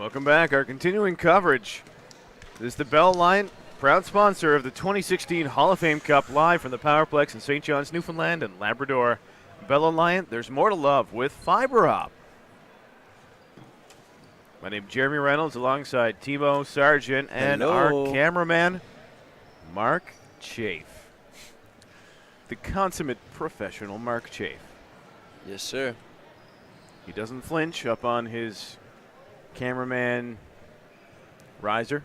Welcome back. Our continuing coverage. This is the Bell Alliant, proud sponsor of the 2016 Hall of Fame Cup, live from the Powerplex in St. John's, Newfoundland and Labrador. Bell Alliant, there's more to love with FiberOp. My name is Jeremy Reynolds alongside Timo Sargent and our cameraman, Mark Chafe. The consummate professional Mark Chafe. Yes, sir. He doesn't flinch up on his cameraman riser.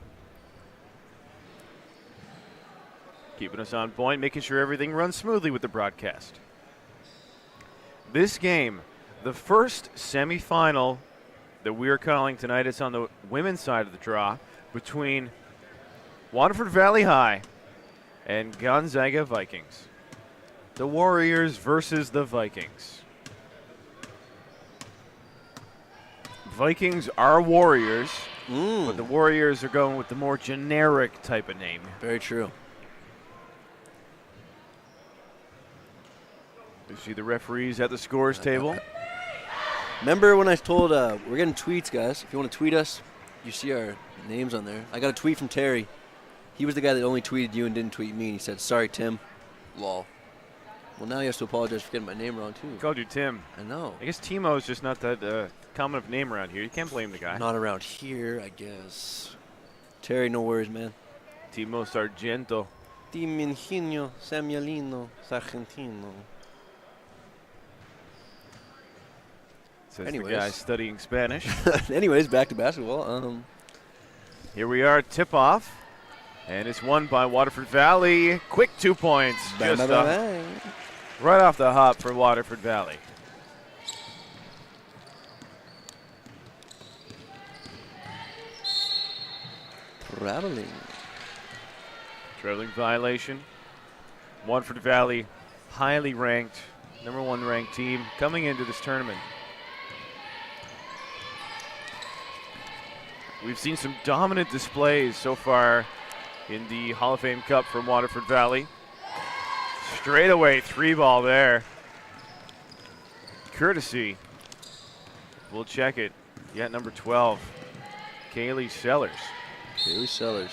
Keeping us on point, making sure everything runs smoothly with the broadcast. This game, the first semifinal that we are calling tonight, is on the women's side of the draw between Waterford Valley High and Gonzaga Vikings. The Warriors versus the Vikings. Vikings are Warriors, but the Warriors are going with the more generic type of name. Very true. You see the referees at the scores table. Remember when I told we're getting tweets, guys. If you want to tweet us, you see our names on there. I got a tweet from Terry. He was the guy that only tweeted you and didn't tweet me. And he said, "Sorry, Tim." Lol. Well, now he has to apologize for getting my name wrong, too. He called you Tim. I know. I guess Timo's just not that common of a name around here. You can't blame the guy. Not around here, I guess. Terry, no worries, man. Timo Sargento. Dimingenio Samuelino Sargentino. Says the guy studying Spanish. Anyways, back to basketball. Here we are, tip-off. And it's won by Waterford Valley. Quick 2 points. Bang, Just bang, bang. right off the hop for Waterford Valley. Traveling violation. Waterford Valley, highly ranked, #1 ranked team coming into this tournament. We've seen some dominant displays so far in the Hall of Fame Cup from Waterford Valley. Straightaway 3-ball there. Courtesy. We'll check it. Yet number 12, Kaylee Sellers. Kaylee Sellers.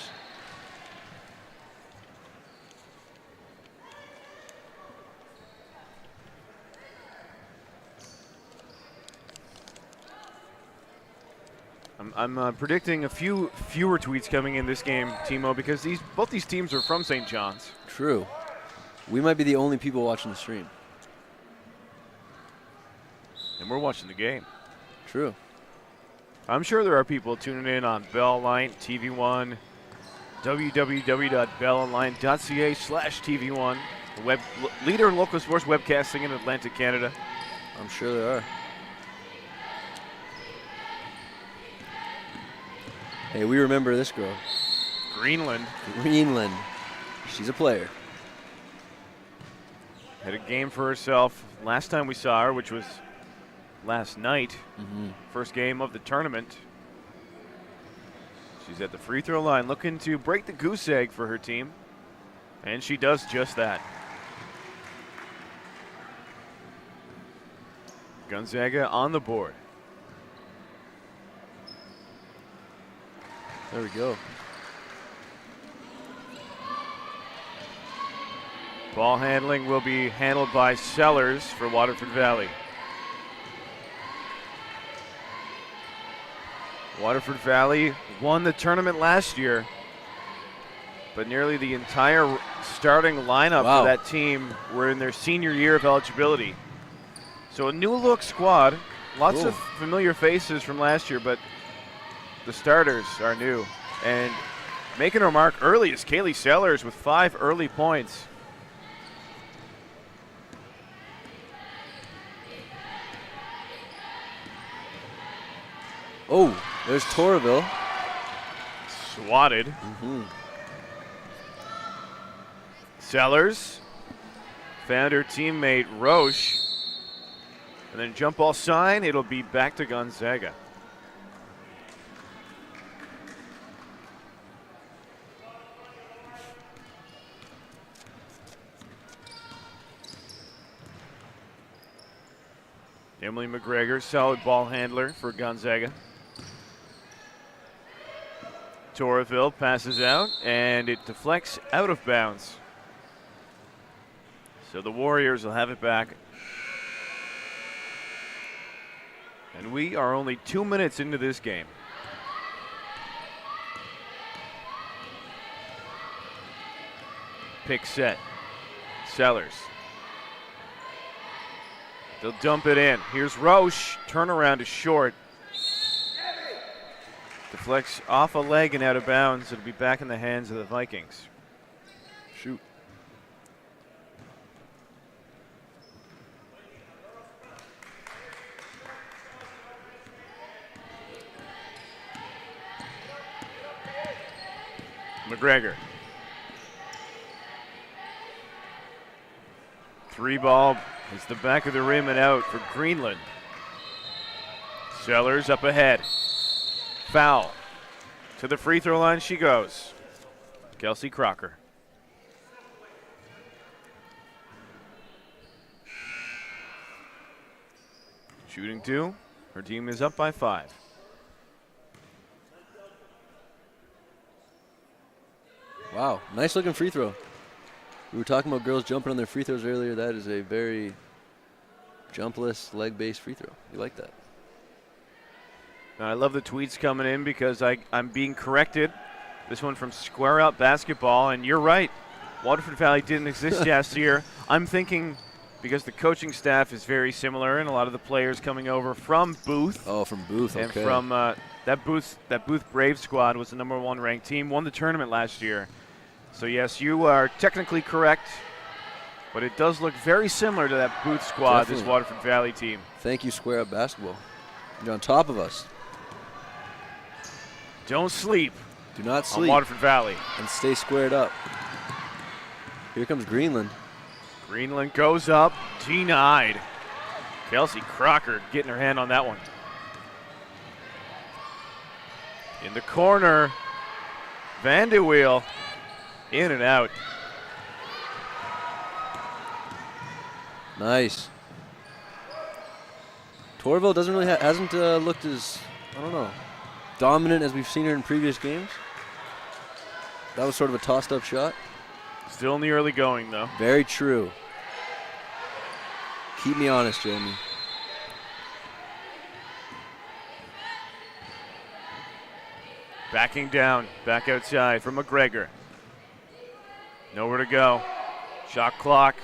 I'm predicting a few fewer tweets coming in this game, Timo, because both these teams are from St. John's. True. We might be the only people watching the stream. And we're watching the game. True. I'm sure there are people tuning in on Bell Alliant TV1, www.bellalliant.ca/TV1, the web leader in local sports webcasting in Atlantic Canada. I'm sure there are. Hey, we remember this girl. Greenland. She's a player. Had a game for herself last time we saw her, which was last night. First game of the tournament. She's at the free throw line looking to break the goose egg for her team. And she does just that. Gonzaga on the board. There we go. Ball handling will be handled by Sellers for Waterford Valley. Waterford Valley won the tournament last year, but nearly the entire starting lineup for that team were in their senior year of eligibility. So a new look squad, lots of familiar faces from last year, but the starters are new. And making her mark early is Kaylee Sellers with 5 early points. Oh, there's Torville. Swatted. Sellers found her teammate Roche. And then jump ball sign, it'll be back to Gonzaga. Emily McGregor, solid ball handler for Gonzaga. Torreville passes out, and it deflects out of bounds. So the Warriors will have it back. And we are only 2 minutes into this game. Pick set. Sellers. They'll dump it in. Here's Roche. Turnaround is short. Deflects off a leg and out of bounds. It'll be back in the hands of the Vikings. Shoot. McGregor. 3-ball hits the back of the rim and out for Greenland. Sellers up ahead. Foul. To the free throw line she goes. Kelsey Crocker. Shooting 2. Her team is up by 5. Wow, nice looking free throw. We were talking about girls jumping on their free throws earlier. That is a very jumpless, leg-based free throw. You like that? I love the tweets coming in because I'm being corrected. This one from Square Up Basketball, and you're right. Waterford Valley didn't exist last year. I'm thinking because the coaching staff is very similar and a lot of the players coming over from Booth. Oh, from Booth, okay. And from that Booth Brave squad was the #1 ranked team, won the tournament last year. So, yes, you are technically correct, but it does look very similar to that Booth squad, Definitely. this Waterford Valley team. Thank you, Square Up Basketball. You're on top of us. Don't sleep. Do not sleep. On Waterford Valley. And stay squared up. Here comes Greenland. Greenland goes up, denied. Kelsey Crocker getting her hand on that one. In the corner, Van de Weel, in and out. Nice. Torville doesn't really hasn't looked as, I don't know, dominant as we've seen her in previous games. That was sort of a tossed-up shot. Still in the early going, though. Very true. Keep me honest, Jamie. Backing down, back outside from McGregor. Nowhere to go. Shot clock.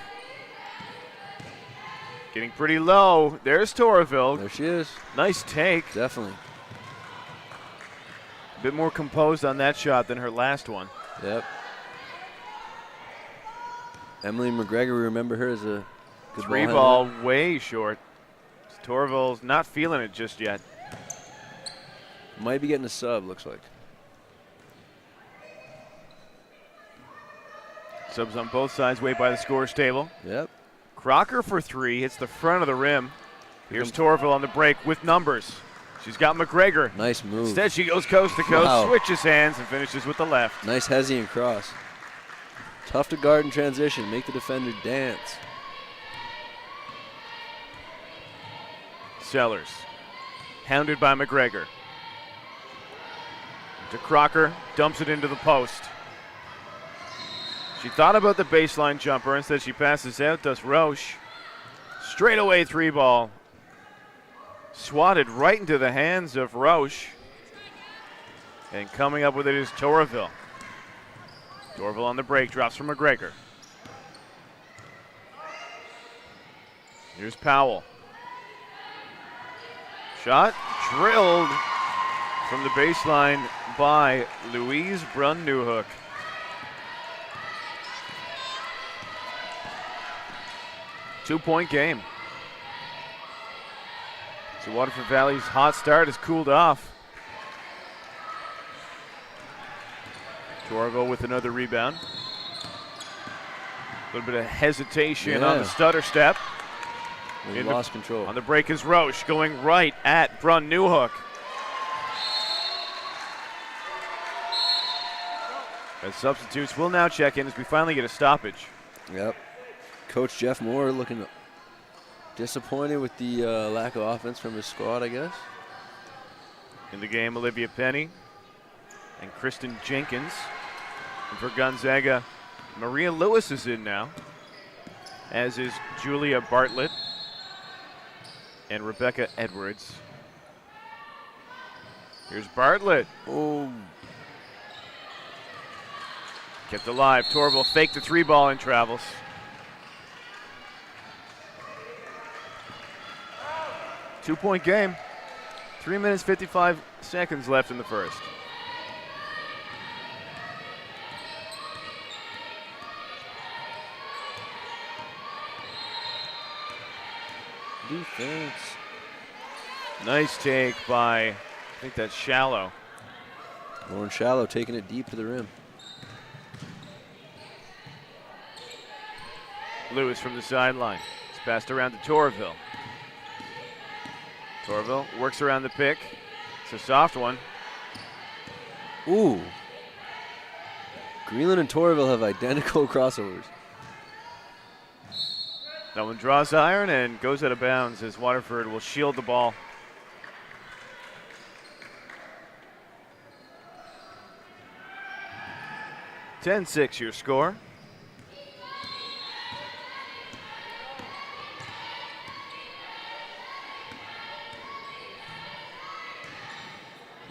Getting pretty low. There's Torreville. There she is. Nice take. Definitely. A bit more composed on that shot than her last one. Yep. Emily McGregor, we remember her as a good 3-ball way short. Torville's not feeling it just yet. Might be getting a sub, looks like. Subs on both sides, wait by the scores table. Yep. Crocker for 3, hits the front of the rim. Here's Torville on the break with numbers. She's got McGregor. Nice move. Instead, she goes coast to coast, Wow. switches hands, and finishes with the left. Nice Hessian cross. Tough to guard in transition. Make the defender dance. Sellers, hounded by McGregor. To Crocker, dumps it into the post. She thought about the baseline jumper. Instead, she passes out, does Roche. Straight away 3-ball. Swatted right into the hands of Roche. And coming up with it is Torreville. Torville on the break, drops from McGregor. Here's Powell. Shot drilled from the baseline by Louise Brun-Newhook. Two-point game. So Waterford Valley's hot start has cooled off. Torville with another rebound. A little bit of hesitation on the stutter step. They lost control. On the break is Roche going right at Brun-Newhook. As substitutes will now check in as we finally get a stoppage. Yep. Coach Jeff Moore looking disappointed with the lack of offense from his squad, I guess. In the game, Olivia Penny and Kristen Jenkins. And for Gonzaga, Maria Lewis is in now, as is Julia Bartlett and Rebecca Edwards. Here's Bartlett. Oh. Kept alive. Torville faked the 3-ball and travels. Two-point game. 3 minutes, 55 seconds left in the first. Defense. Nice take by, I think that's Shallow. Lauren Shallow taking it deep to the rim. Lewis from the sideline. It's passed around to Torville. Torville works around the pick. It's a soft one. Ooh. Greenland and Torville have identical crossovers. That one draws iron and goes out of bounds as Waterford will shield the ball. (10-6) your score.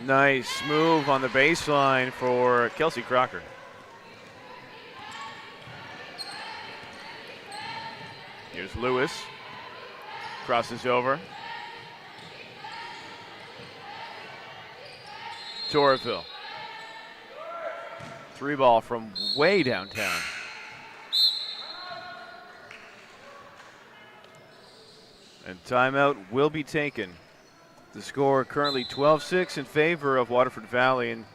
Nice move on the baseline for Kelsey Crocker. Here's Lewis. Crosses over. Torville. 3-ball from way downtown. And timeout will be taken. The score currently 12-6 in favor of Waterford Valley, and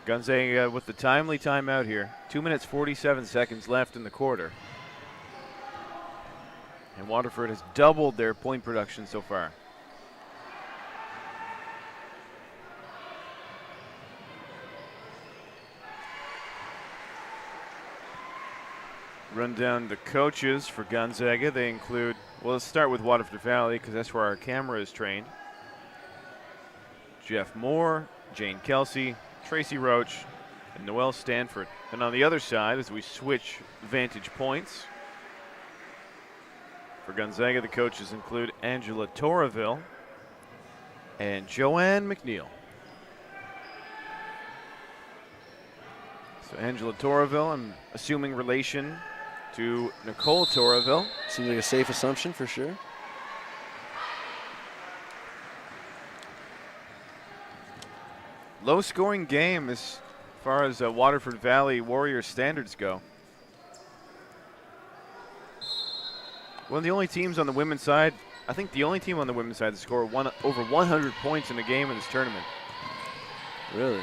Gonzaga with the timely timeout here. 2 minutes, 47 seconds left in the quarter. And Waterford has doubled their point production so far. Run down the coaches for Gonzaga. They include, well, let's start with Waterford Valley because that's where our camera is trained. Jeff Moore, Jane Kelsey, Tracy Roach, and Noelle Stanford. And on the other side, as we switch vantage points, for Gonzaga, the coaches include Angela Torville and Joanne McNeil. So Angela Torville, I'm assuming relation to Nicole Torville. Seems like a safe assumption for sure. Low scoring game as far as Waterford Valley Warriors standards go. One of the only teams on the women's side, I think the only team on the women's side to score over 100 points in a game in this tournament. Really?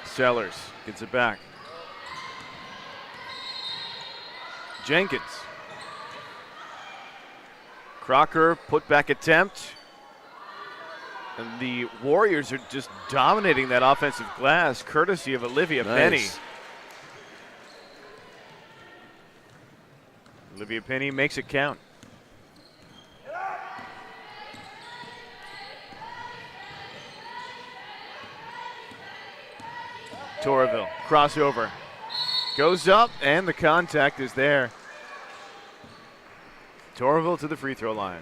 Sellers gets it back. Jenkins. Crocker, put back attempt. And the Warriors are just dominating that offensive glass, courtesy of Olivia Penny. Olivia Penny makes it count. Torville, crossover. Goes up, and the contact is there. Torville to the free throw line.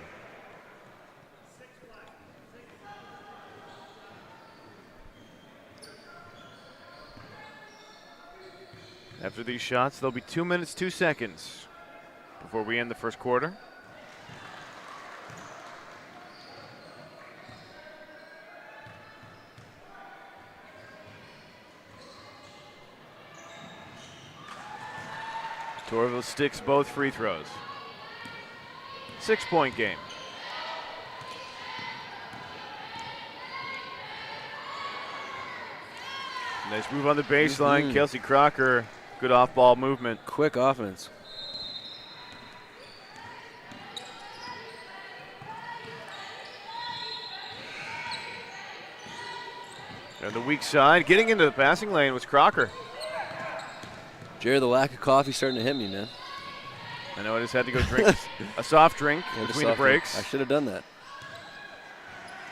After these shots, there'll be 2 minutes, 2 seconds before we end the first quarter. Torville sticks both free throws. 6-point game. Nice move on the baseline. Kelsey Crocker, good off-ball movement. Quick offense. And the weak side, getting into the passing lane was Crocker. Jerry, the lack of coffee starting to hit me, man. I know I just had to go drink a soft drink between the breaks. I should have done that.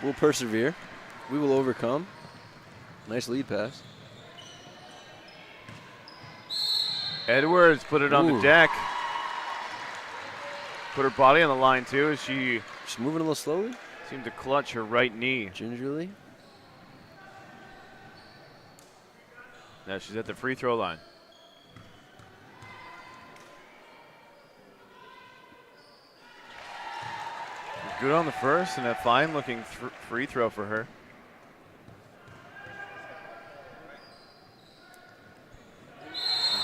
We'll persevere. We will overcome. Nice lead pass. Edwards put it on the deck. Put her body on the line, too, as she... She's moving a little slowly. Seemed to clutch her right knee. Gingerly. Now she's at the free throw line. Good on the first, and a fine-looking free throw for her.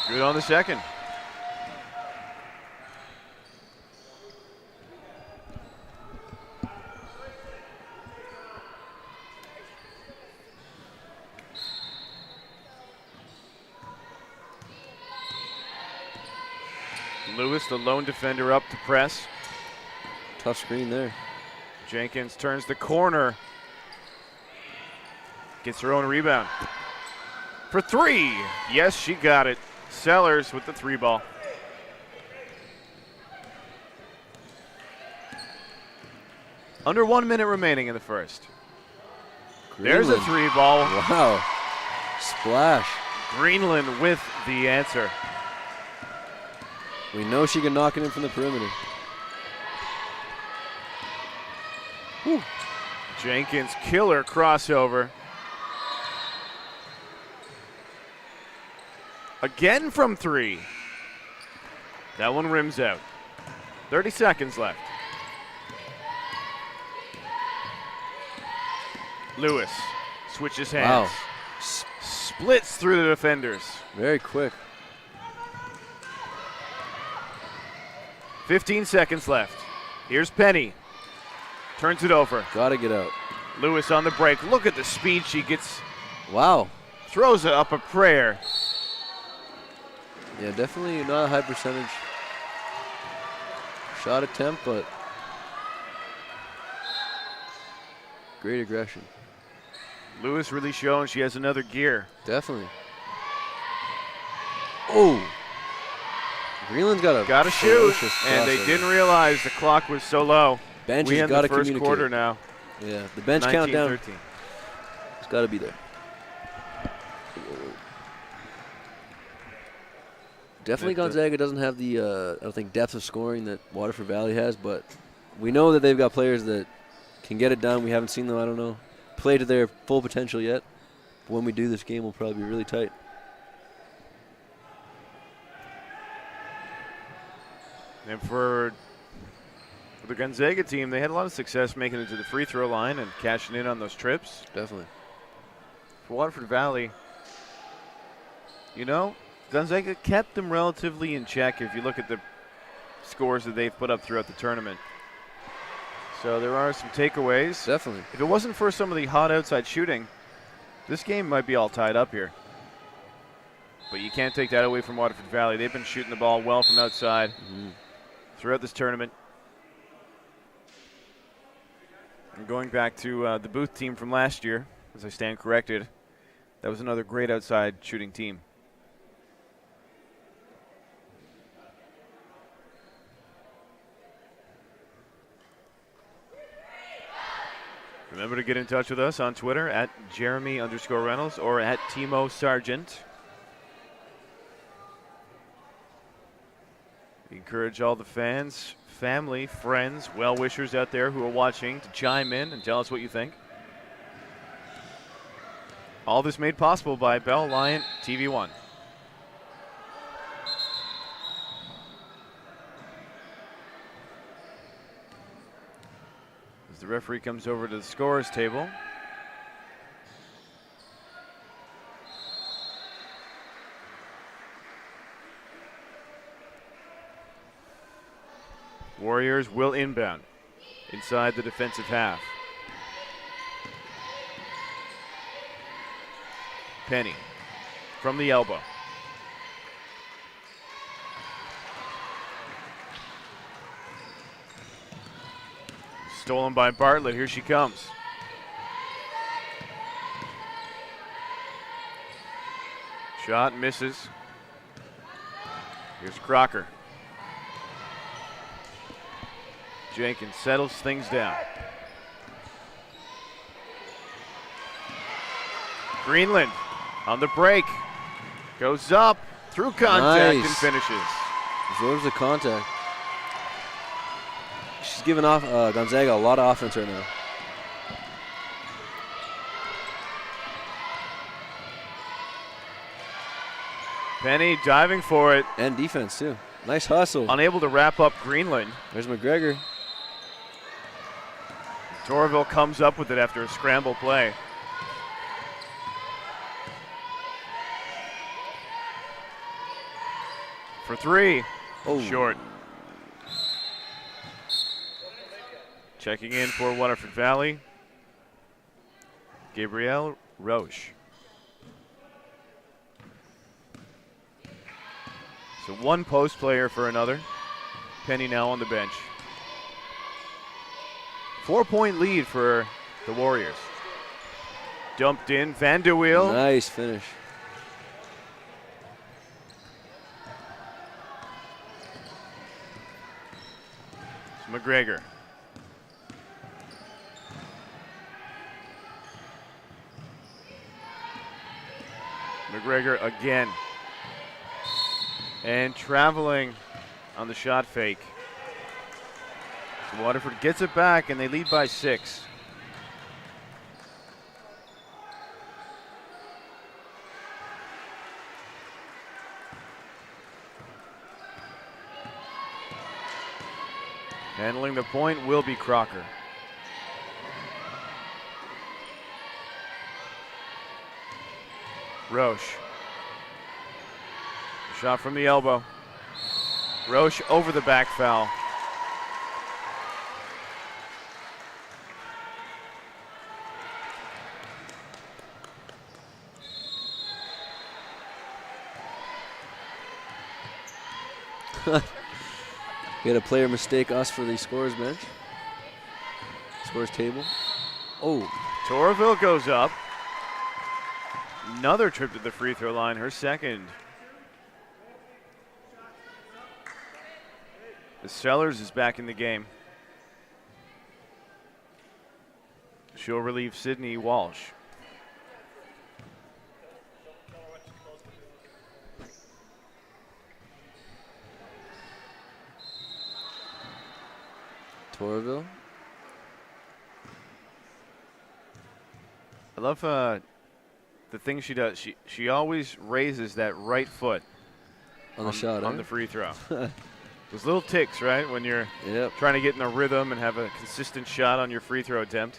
Good on the second. Lewis, the lone defender, up to press. Tough screen there. Jenkins turns the corner. Gets her own rebound. For three. Yes, she got it. Sellers with the 3 ball. Under 1 minute remaining in the first. Greenland. There's a 3 ball. Wow. Splash. Greenland with the answer. We know she can knock it in from the perimeter. Whew. Jenkins, killer crossover. Again from 3. That one rims out. 30 seconds left. Lewis switches hands. Wow. Splits through the defenders. Very quick. 15 seconds left. Here's Penny. Turns it over. Gotta get out. Lewis on the break. Look at the speed she gets. Wow. Throws it up a prayer. Yeah, definitely not a high percentage shot attempt, but great aggression. Lewis really showing she has another gear. Definitely. Oh. Greenland's got a shoot, and they didn't realize the clock was so low. Bench we has in got the to first communicate. quarter now. Yeah, the bench 19-13. countdown. It's got to be there. Definitely Gonzaga doesn't have the, I don't think, depth of scoring that Waterford Valley has, but we know that they've got players that can get it done. We haven't seen them, I don't know, play to their full potential yet. But when we do, this game will probably be really tight. And for the Gonzaga team, they had a lot of success making it to the free throw line and cashing in on those trips. Definitely. For Waterford Valley, you know, Gonzaga kept them relatively in check if you look at the scores that they've put up throughout the tournament. So there are some takeaways. Definitely. If it wasn't for some of the hot outside shooting, this game might be all tied up here. But you can't take that away from Waterford Valley. They've been shooting the ball well from outside throughout this tournament. And going back to the Booth team from last year, as I stand corrected, that was another great outside shooting team. Remember to get in touch with us on Twitter at Jeremy_Reynolds or at Timo Sargent. We encourage all the fans, family, friends, well-wishers out there who are watching to chime in and tell us what you think. All this made possible by Bell Lion TV1. As the referee comes over to the scorer's table. Warriors will inbound inside the defensive half. Penny from the elbow. Stolen by Bartlett. Here she comes. Shot misses. Here's Crocker. Jenkins settles things down. Greenland on the break. Goes up through contact and finishes. Absorbs the contact. She's giving off Gonzaga a lot of offense right now. Penny diving for it. And defense, too. Nice hustle. Unable to wrap up Greenland. There's McGregor. Torville comes up with it after a scramble play. For three. Oh. Short. Checking in for Waterford Valley, Gabrielle Roche. So one post player for another. Penny now on the bench. 4-point lead for the Warriors. Dumped in, Van der Weel. Nice finish. It's McGregor. McGregor again. And traveling on the shot fake. So Waterford gets it back and they lead by 6. Handling the point will be Crocker. Roche. Shot from the elbow. Roche over the back foul. We had a player mistake us for the scorers bench. Scorers table. Oh. Torville goes up. Another trip to the free throw line, her second. The Sellers is back in the game. She'll relieve Sydney Walsh. Torville. I love the thing she does. She always raises that right foot on the shot, on the free throw. Those little ticks, right? When you're trying to get in a rhythm and have a consistent shot on your free throw attempt.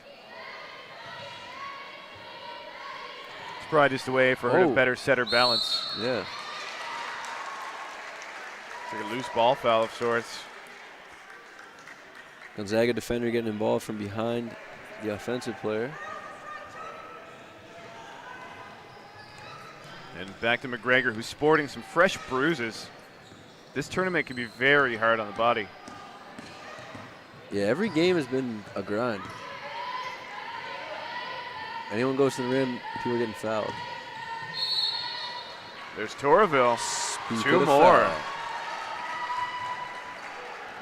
It's probably just a way for her to better set her balance. Yeah. It's like a loose ball foul of sorts. Gonzaga defender getting involved from behind the offensive player. And back to McGregor, who's sporting some fresh bruises. This tournament can be very hard on the body. Yeah, every game has been a grind. Anyone goes to the rim, people are getting fouled. There's Torville. Two more. Foul.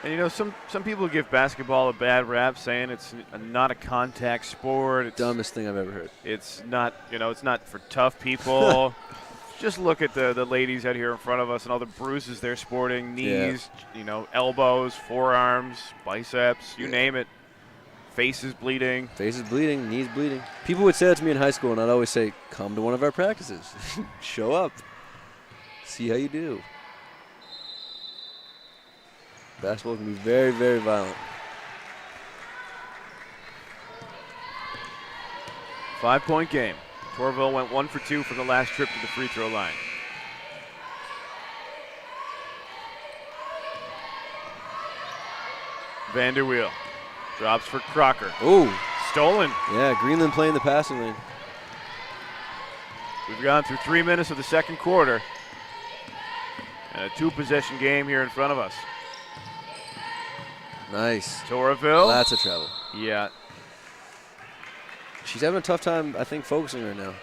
And you know, some people give basketball a bad rap, saying it's not a contact sport. It's dumbest thing I've ever heard. It's not, it's not for tough people. Just look at the ladies out here in front of us and all the bruises they're sporting, knees, elbows, forearms, biceps, you name it. Faces bleeding. Faces bleeding, knees bleeding. People would say that to me in high school, and I'd always say, come to one of our practices. Show up. See how you do. Basketball can be very, very violent. 5-point game. Torville went 1 for 2 from the last trip to the free throw line. Van der Weel drops for Crocker. Ooh. Stolen. Yeah, Greenland playing the passing lane. We've gone through 3 minutes of the second quarter. And a 2-possession game here in front of us. Nice. Torville. That's a travel. Yeah. She's having a tough time, I think, focusing right now.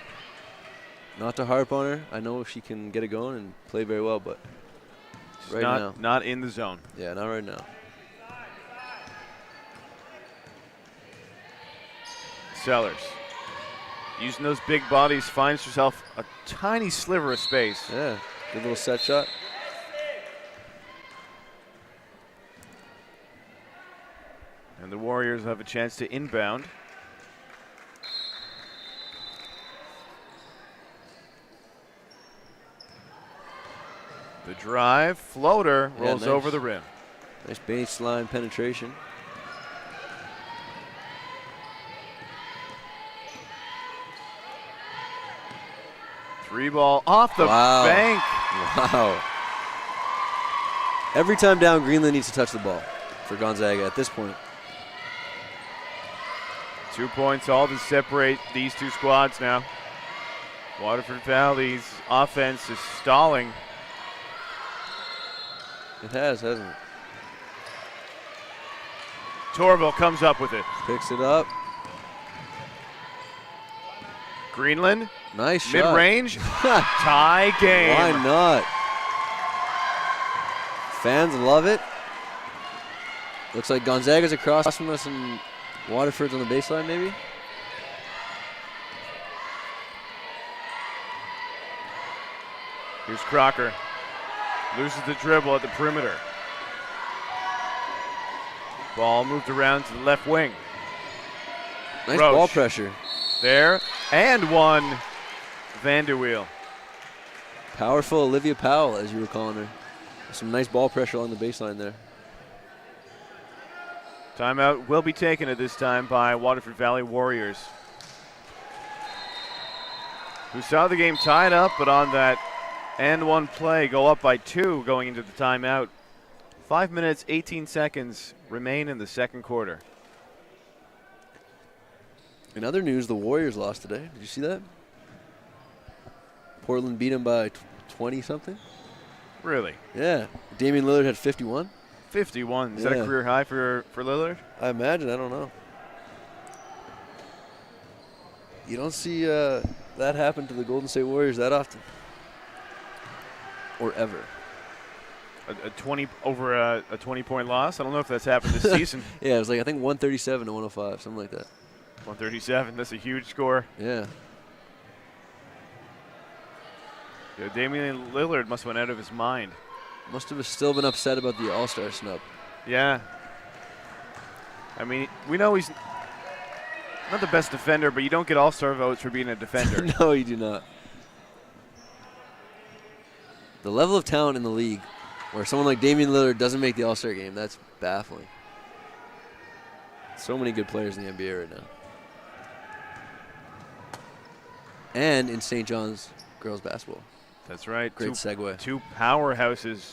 Not to harp on her. I know she can get it going and play very well, but right now. Not in the zone. Yeah, not right now. Sellers. Using those big bodies, finds herself a tiny sliver of space. Yeah, good little set shot. And the Warriors have a chance to inbound. The drive, floater, rolls nice. over the rim. Nice baseline penetration. Three ball off the bank. Wow. Every time down, Greenland needs to touch the ball for Gonzaga at this point. 2 points all to separate these two squads now. Waterford Valley's offense is stalling. It has, hasn't it? Torville comes up with it. Picks it up. Greenland. Nice shot. Mid-range. Tie game. Why not? Fans love it. Looks like Gonzaga's across from us and Waterford's on the baseline maybe. Here's Crocker. Loses the dribble at the perimeter. Ball moved around to the left wing. Nice Roche. ball pressure. There, and one. Vanderweel. Powerful Olivia Powell, as you were calling her. Some nice ball pressure along the baseline there. Timeout will be taken at this time by Waterford Valley Warriors, who saw the game tied up, but on that and one play go up by 2 going into the timeout. 5 minutes, 18 seconds remain in the second quarter. In other news, the Warriors lost today. Did you see that? Portland beat them by 20-something. Really? Yeah. Damian Lillard had 51. 51. Is that a career high for Lillard? I imagine. I don't know. You don't see that happen to the Golden State Warriors that often. Or ever. A 20-point loss? I don't know if that's happened this season. Yeah, it was like, I think 137 to 105, something like that. 137. That's a huge score. Yeah. Yeah, Damian Lillard must have went out of his mind. Must have still been upset about the All-Star snub. Yeah. I mean, we know he's not the best defender, but you don't get All-Star votes for being a defender. No, you do not. The level of talent in the league where someone like Damian Lillard doesn't make the All-Star game, that's baffling. So many good players in the NBA right now. And in St. John's girls basketball. That's right. Great segue. 2 powerhouses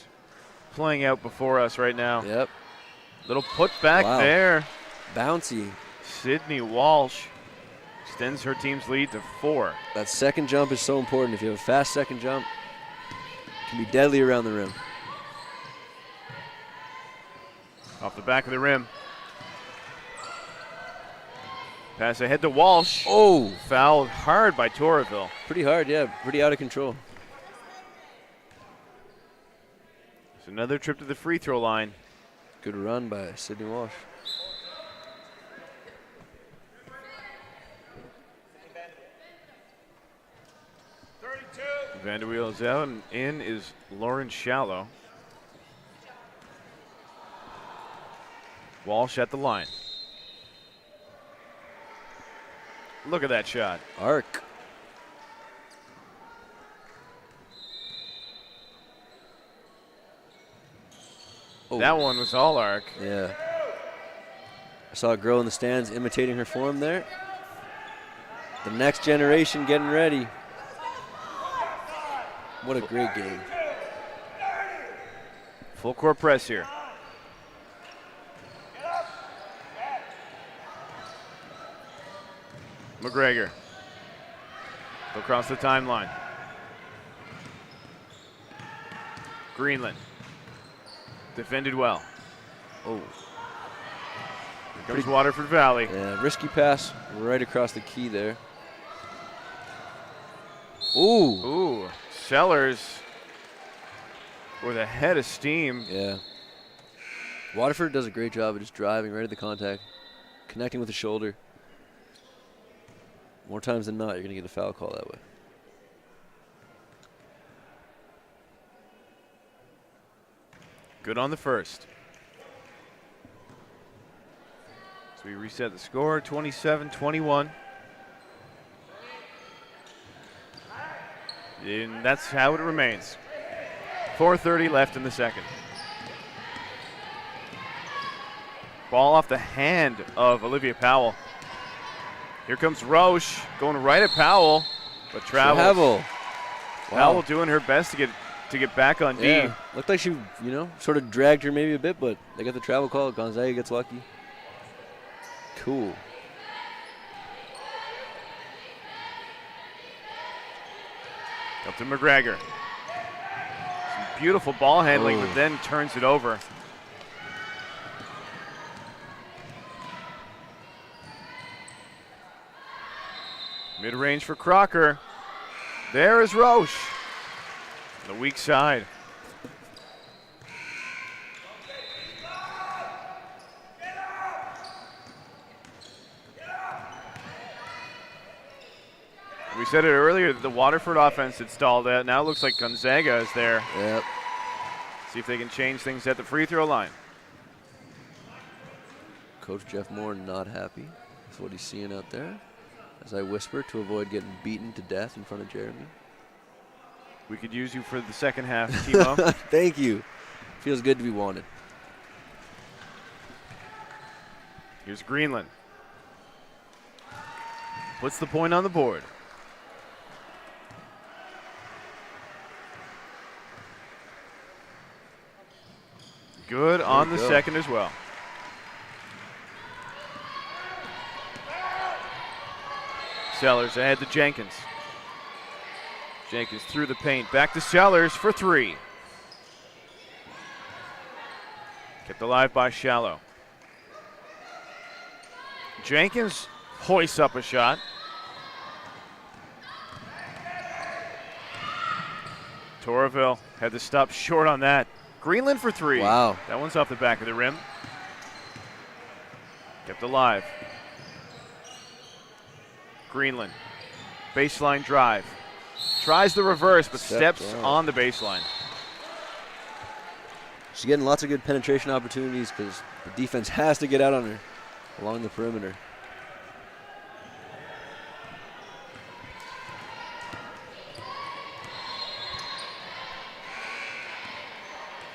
playing out before us right now. Yep. Little put back there. Bouncy. Sydney Walsh extends her team's lead to 4. That second jump is so important. If you have a fast second jump, it can be deadly around the rim. Off the back of the rim. Pass ahead to Walsh. Oh! Fouled hard by Torreville. Pretty hard, yeah. Pretty out of control. It's another trip to the free throw line. Good run by Sydney Walsh. Vanderweel is out, and in is Lauren Shallow. Walsh at the line. Look at that shot. Arc. Oh. That one was all arc. Yeah. I saw a girl in the stands imitating her form there. The next generation getting ready. What a great game. Full court press here. McGregor. Across the timeline. Greenland. Defended well. Oh. Here comes Waterford Valley. Yeah, risky pass right across the key there. Ooh. Ooh. Sellers with a head of steam. Yeah. Waterford does a great job of just driving right at the contact, connecting with the shoulder. More times than not, you're going to get a foul call that way. Good on the first. So we reset the score, 27-21. And that's how it remains. 4:30 left in the second. Ball off the hand of Olivia Powell. Here comes Roche going right at Powell, but travels. Powell doing her best to get back on D. Yeah, looked like she, sort of dragged her maybe a bit, but they got the travel call. Gonzaga gets lucky. Cool. Up to McGregor. Some beautiful ball handling, but then turns it over. Mid-range for Crocker. There is Roche. The weak side. We said it earlier that the Waterford offense had stalled out. Now it looks like Gonzaga is there. Yep. See if they can change things at the free throw line. Coach Jeff Moore not happy with what he's seeing out there. As I whisper to avoid getting beaten to death in front of Jeremy. We could use you for the second half, Timo. Thank you. Feels good to be wanted. Here's Greenland. Puts the point on the board. Good on the second as well. Sellers ahead to Jenkins. Jenkins through the paint. Back to Sellers for three. Kept alive by Shallow. Jenkins hoists up a shot. Torville had to stop short on that. Greenland for three. Wow. That one's off the back of the rim. Kept alive. Greenland. Baseline drive. Tries the reverse, but steps on the baseline. She's getting lots of good penetration opportunities because the defense has to get out on her along the perimeter.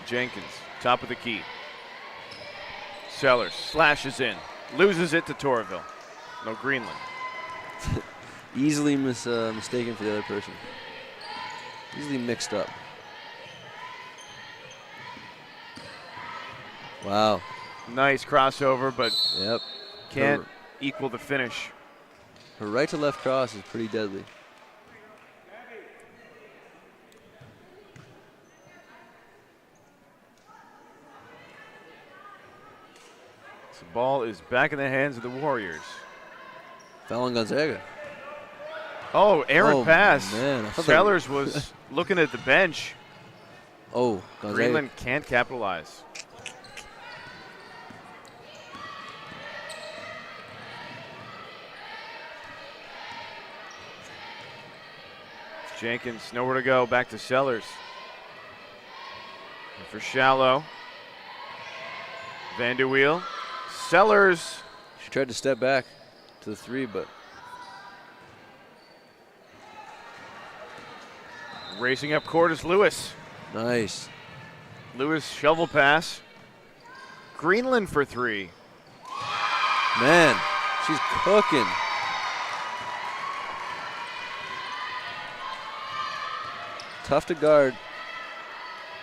Jenkins, top of the key. Sellers slashes in. Loses it to Torville. No, Greenland. Easily mistaken for the other person. Easily mixed up. Wow. Nice crossover, but yep, can't equal the finish. Her right to left cross is pretty deadly. The ball is back in the hands of the Warriors. Foul on Gonzaga. Oh, errant pass. Man, Sellers was looking at the bench. Oh, Gonzaga. Greenland can't capitalize. Jenkins, nowhere to go. Back to Sellers. And for Shallow. Vanderweel. Sellers. She tried to step back to the three, but. Racing up court is Lewis. Nice. Lewis shovel pass. Greenland for three. Man, she's cooking. Tough to guard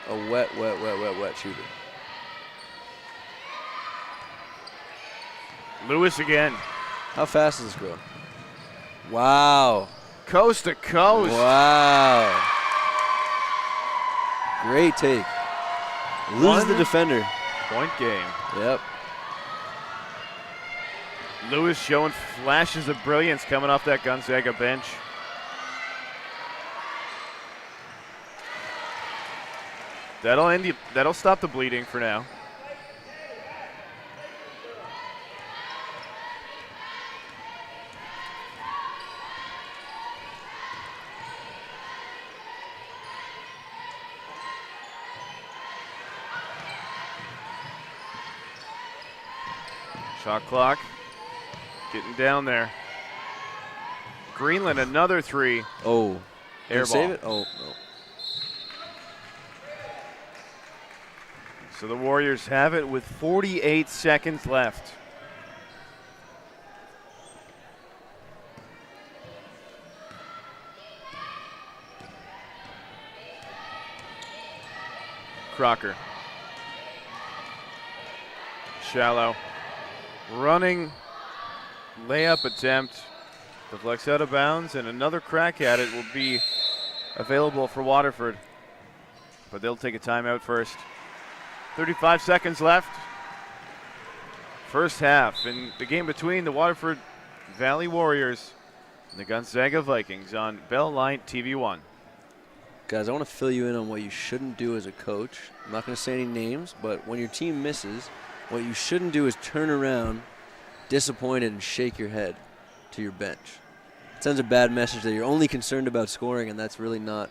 a wet shooter. Lewis again. How fast does this go? Wow. Coast to coast. Wow. Great take. Loses the defender. Point game. Yep. Lewis showing flashes of brilliance coming off that Gonzaga bench. That'll stop the bleeding for now. Shot clock getting down there. Greenland, another three. Oh. Air ball. Save it? Oh, no. So the Warriors have it with 48 seconds left. Crocker. Shallow. Running layup attempt. Deflects out of bounds, and another crack at it will be available for Waterford. But they'll take a timeout first. 35 seconds left. First half in the game between the Waterford Valley Warriors and the Gonzaga Vikings on Bell Line TV1. Guys, I want to fill you in on what you shouldn't do as a coach. I'm not going to say any names, but when your team misses, what you shouldn't do is turn around disappointed and shake your head to your bench. It sends a bad message that you're only concerned about scoring, and that's really not.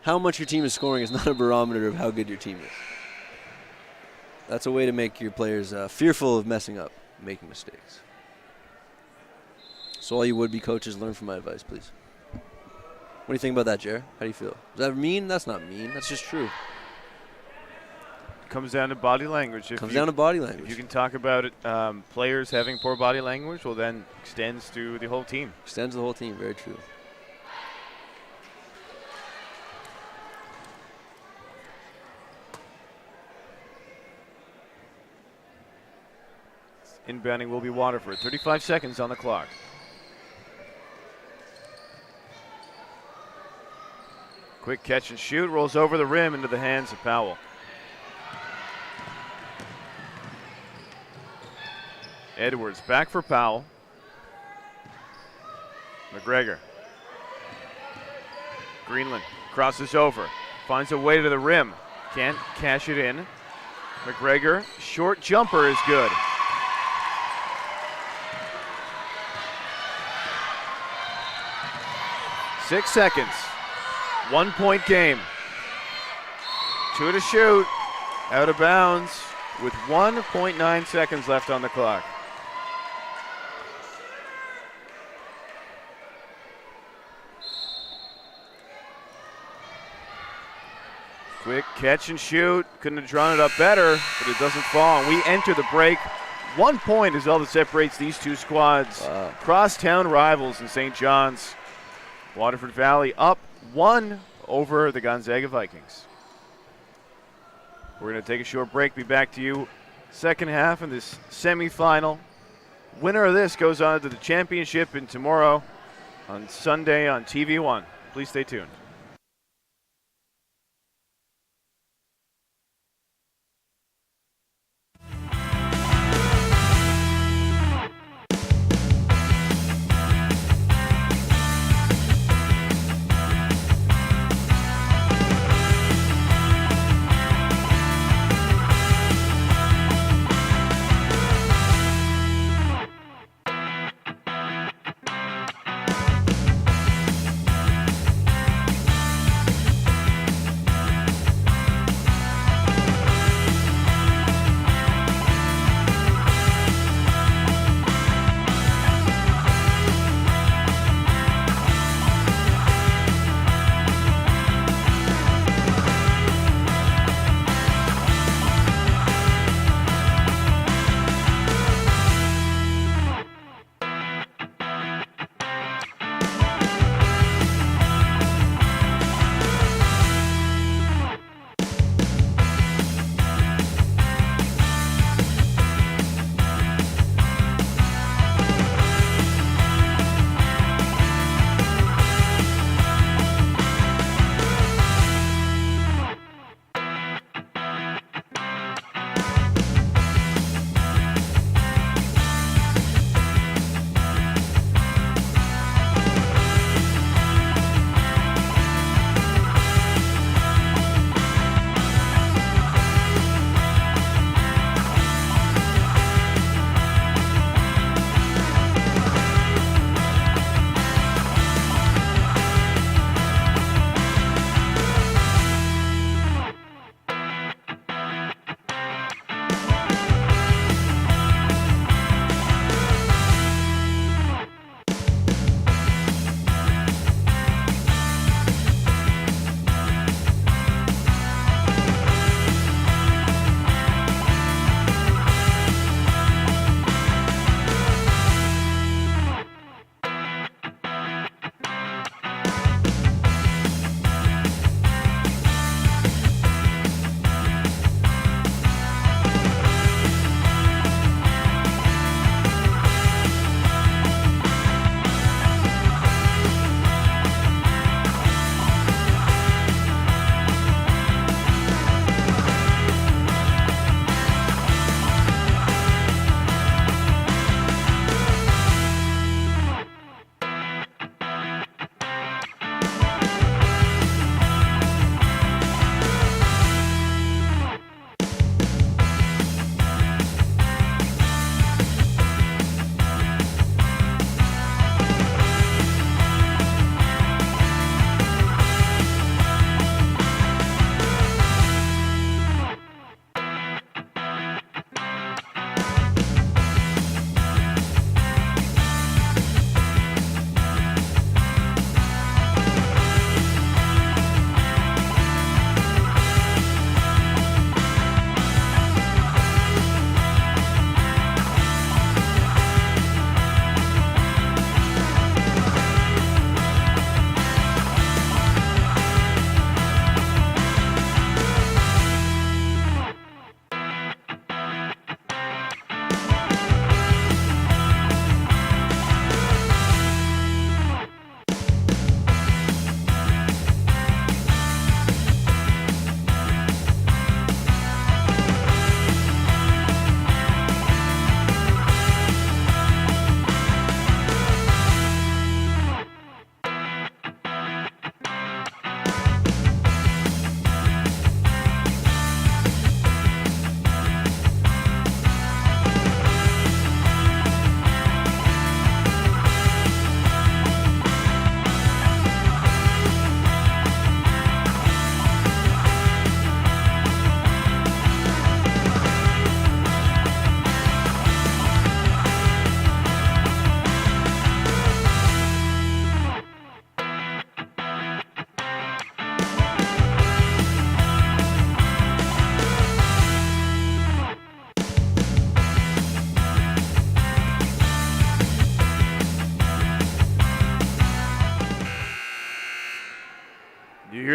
How much your team is scoring is not a barometer of how good your team is. That's a way to make your players fearful of messing up, making mistakes. So all you would-be coaches, learn from my advice, please. What do you think about that, Jer? How do you feel? Is that mean? That's not mean. That's just true. Comes down to body language. Comes down to body language. If you can talk about it, players having poor body language, well, then extends to the whole team. Extends to the whole team. Very true. Inbounding will be Waterford. 35 seconds on the clock. Quick catch and shoot. Rolls over the rim into the hands of Powell. Edwards back for Powell. McGregor. Greenland crosses over. Finds a way to the rim. Can't cash it in. McGregor, short jumper is good. Six seconds. 1 point game. Two to shoot. Out of bounds with 1.9 seconds left on the clock. Quick catch and shoot. Couldn't have drawn it up better, but it doesn't fall. And we enter the break. 1 point is all that separates these two squads. Wow. Crosstown rivals in St. John's. Waterford Valley up 1 over the Gonzaga Vikings. We're going to take a short break. Be back to you second half in this semifinal. Winner of this goes on to the championship and tomorrow on Sunday on TV1. Please stay tuned.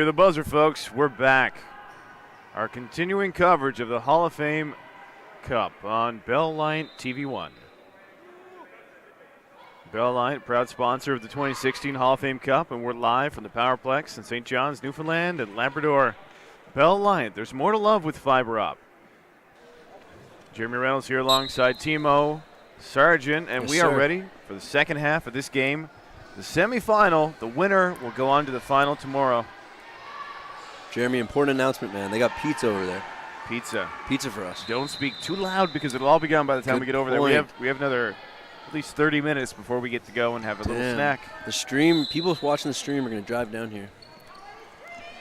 hear the buzzer, folks. We're back. Our continuing coverage of the Hall of Fame Cup on Bell Light TV1. Bell Light, proud sponsor of the 2016 Hall of Fame Cup, and we're live from the Powerplex in St. John's, Newfoundland and Labrador. Bell Light, there's more to love with fiber op. Jeremy Reynolds here alongside Timo Sargent, and we are ready for the second half of this game. The semifinal, the winner will go on to the final tomorrow. Jeremy, important announcement, man. They got pizza over there. Pizza. Pizza for us. Don't speak too loud because it'll all be gone by the time we get over there. We have another at least 30 minutes before we get to go and have a little snack. The stream, people watching the stream are going to drive down here.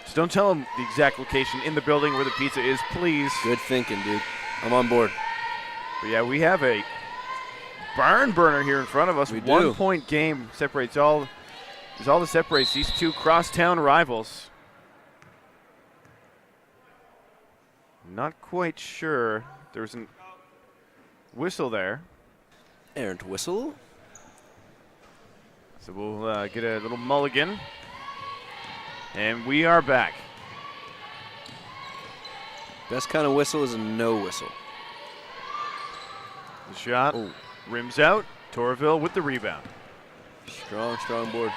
Just don't tell them the exact location in the building where the pizza is, please. Good thinking, dude. I'm on board. But yeah, we have a barn burner here in front of us. We 1 point game separates all that separates these two crosstown rivals. Not quite sure. There's a whistle there. Errant whistle. So we'll get a little mulligan. And we are back. Best kind of whistle is a no whistle. The shot rims out. Torville with the rebound. Strong board.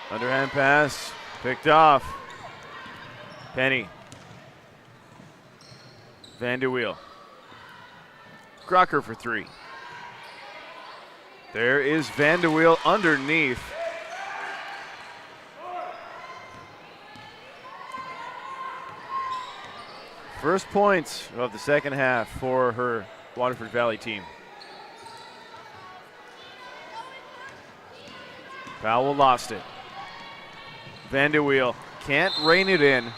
Underhand pass, picked off. Penny. Vanderweel. Crocker for three. There is Vanderweel underneath. First points of the second half for her Waterford Valley team. Powell lost it. Vanderweel can't rein it in.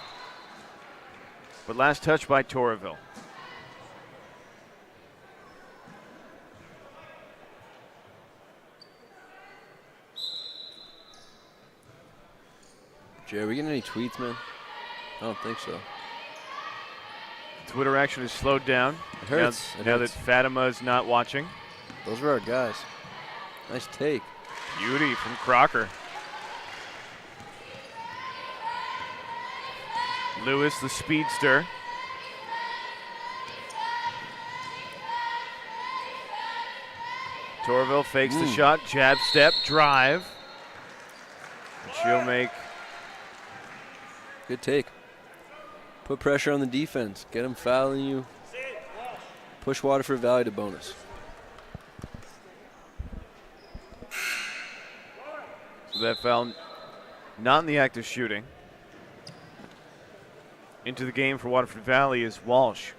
But last touch by Torville. Jay, are we getting any tweets, man? I don't think so. Twitter action is slowed down. It hurts. Now that Fatima is not watching. Those are our guys. Nice take. Beauty from Crocker. Lewis, the speedster. Torville fakes the shot, jab step, drive. And she'll make. Good take. Put pressure on the defense. Get them fouling you. Push Waterford Valley to bonus. So that foul not in the act of shooting. Into the game for Waterford Valley is Walsh.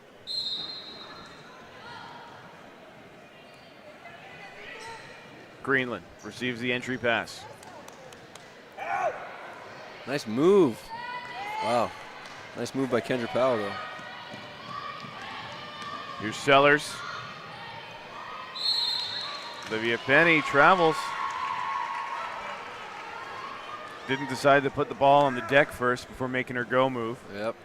Greenland receives the entry pass. Nice move. Wow. Nice move by Kendra Powell, though. Here's Sellers. Olivia Penny travels. Didn't decide to put the ball on the deck first before making her go move. Yep.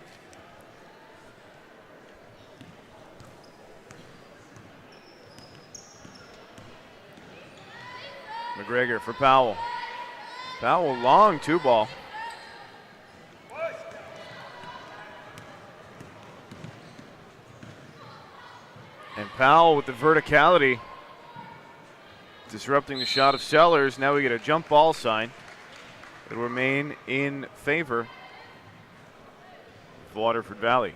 McGregor for Powell. Powell long two ball. And Powell with the verticality. Disrupting the shot of Sellers. Now we get a jump ball sign. It'll remain in favor of Waterford Valley.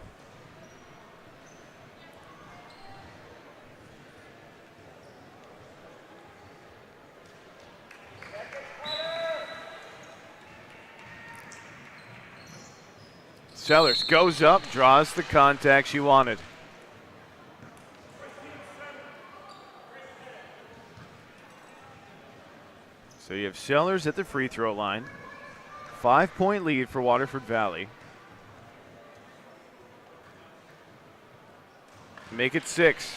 Sellers goes up, draws the contact she wanted. So you have Sellers at the free throw line. 5-point lead for Waterford Valley. Make it 6.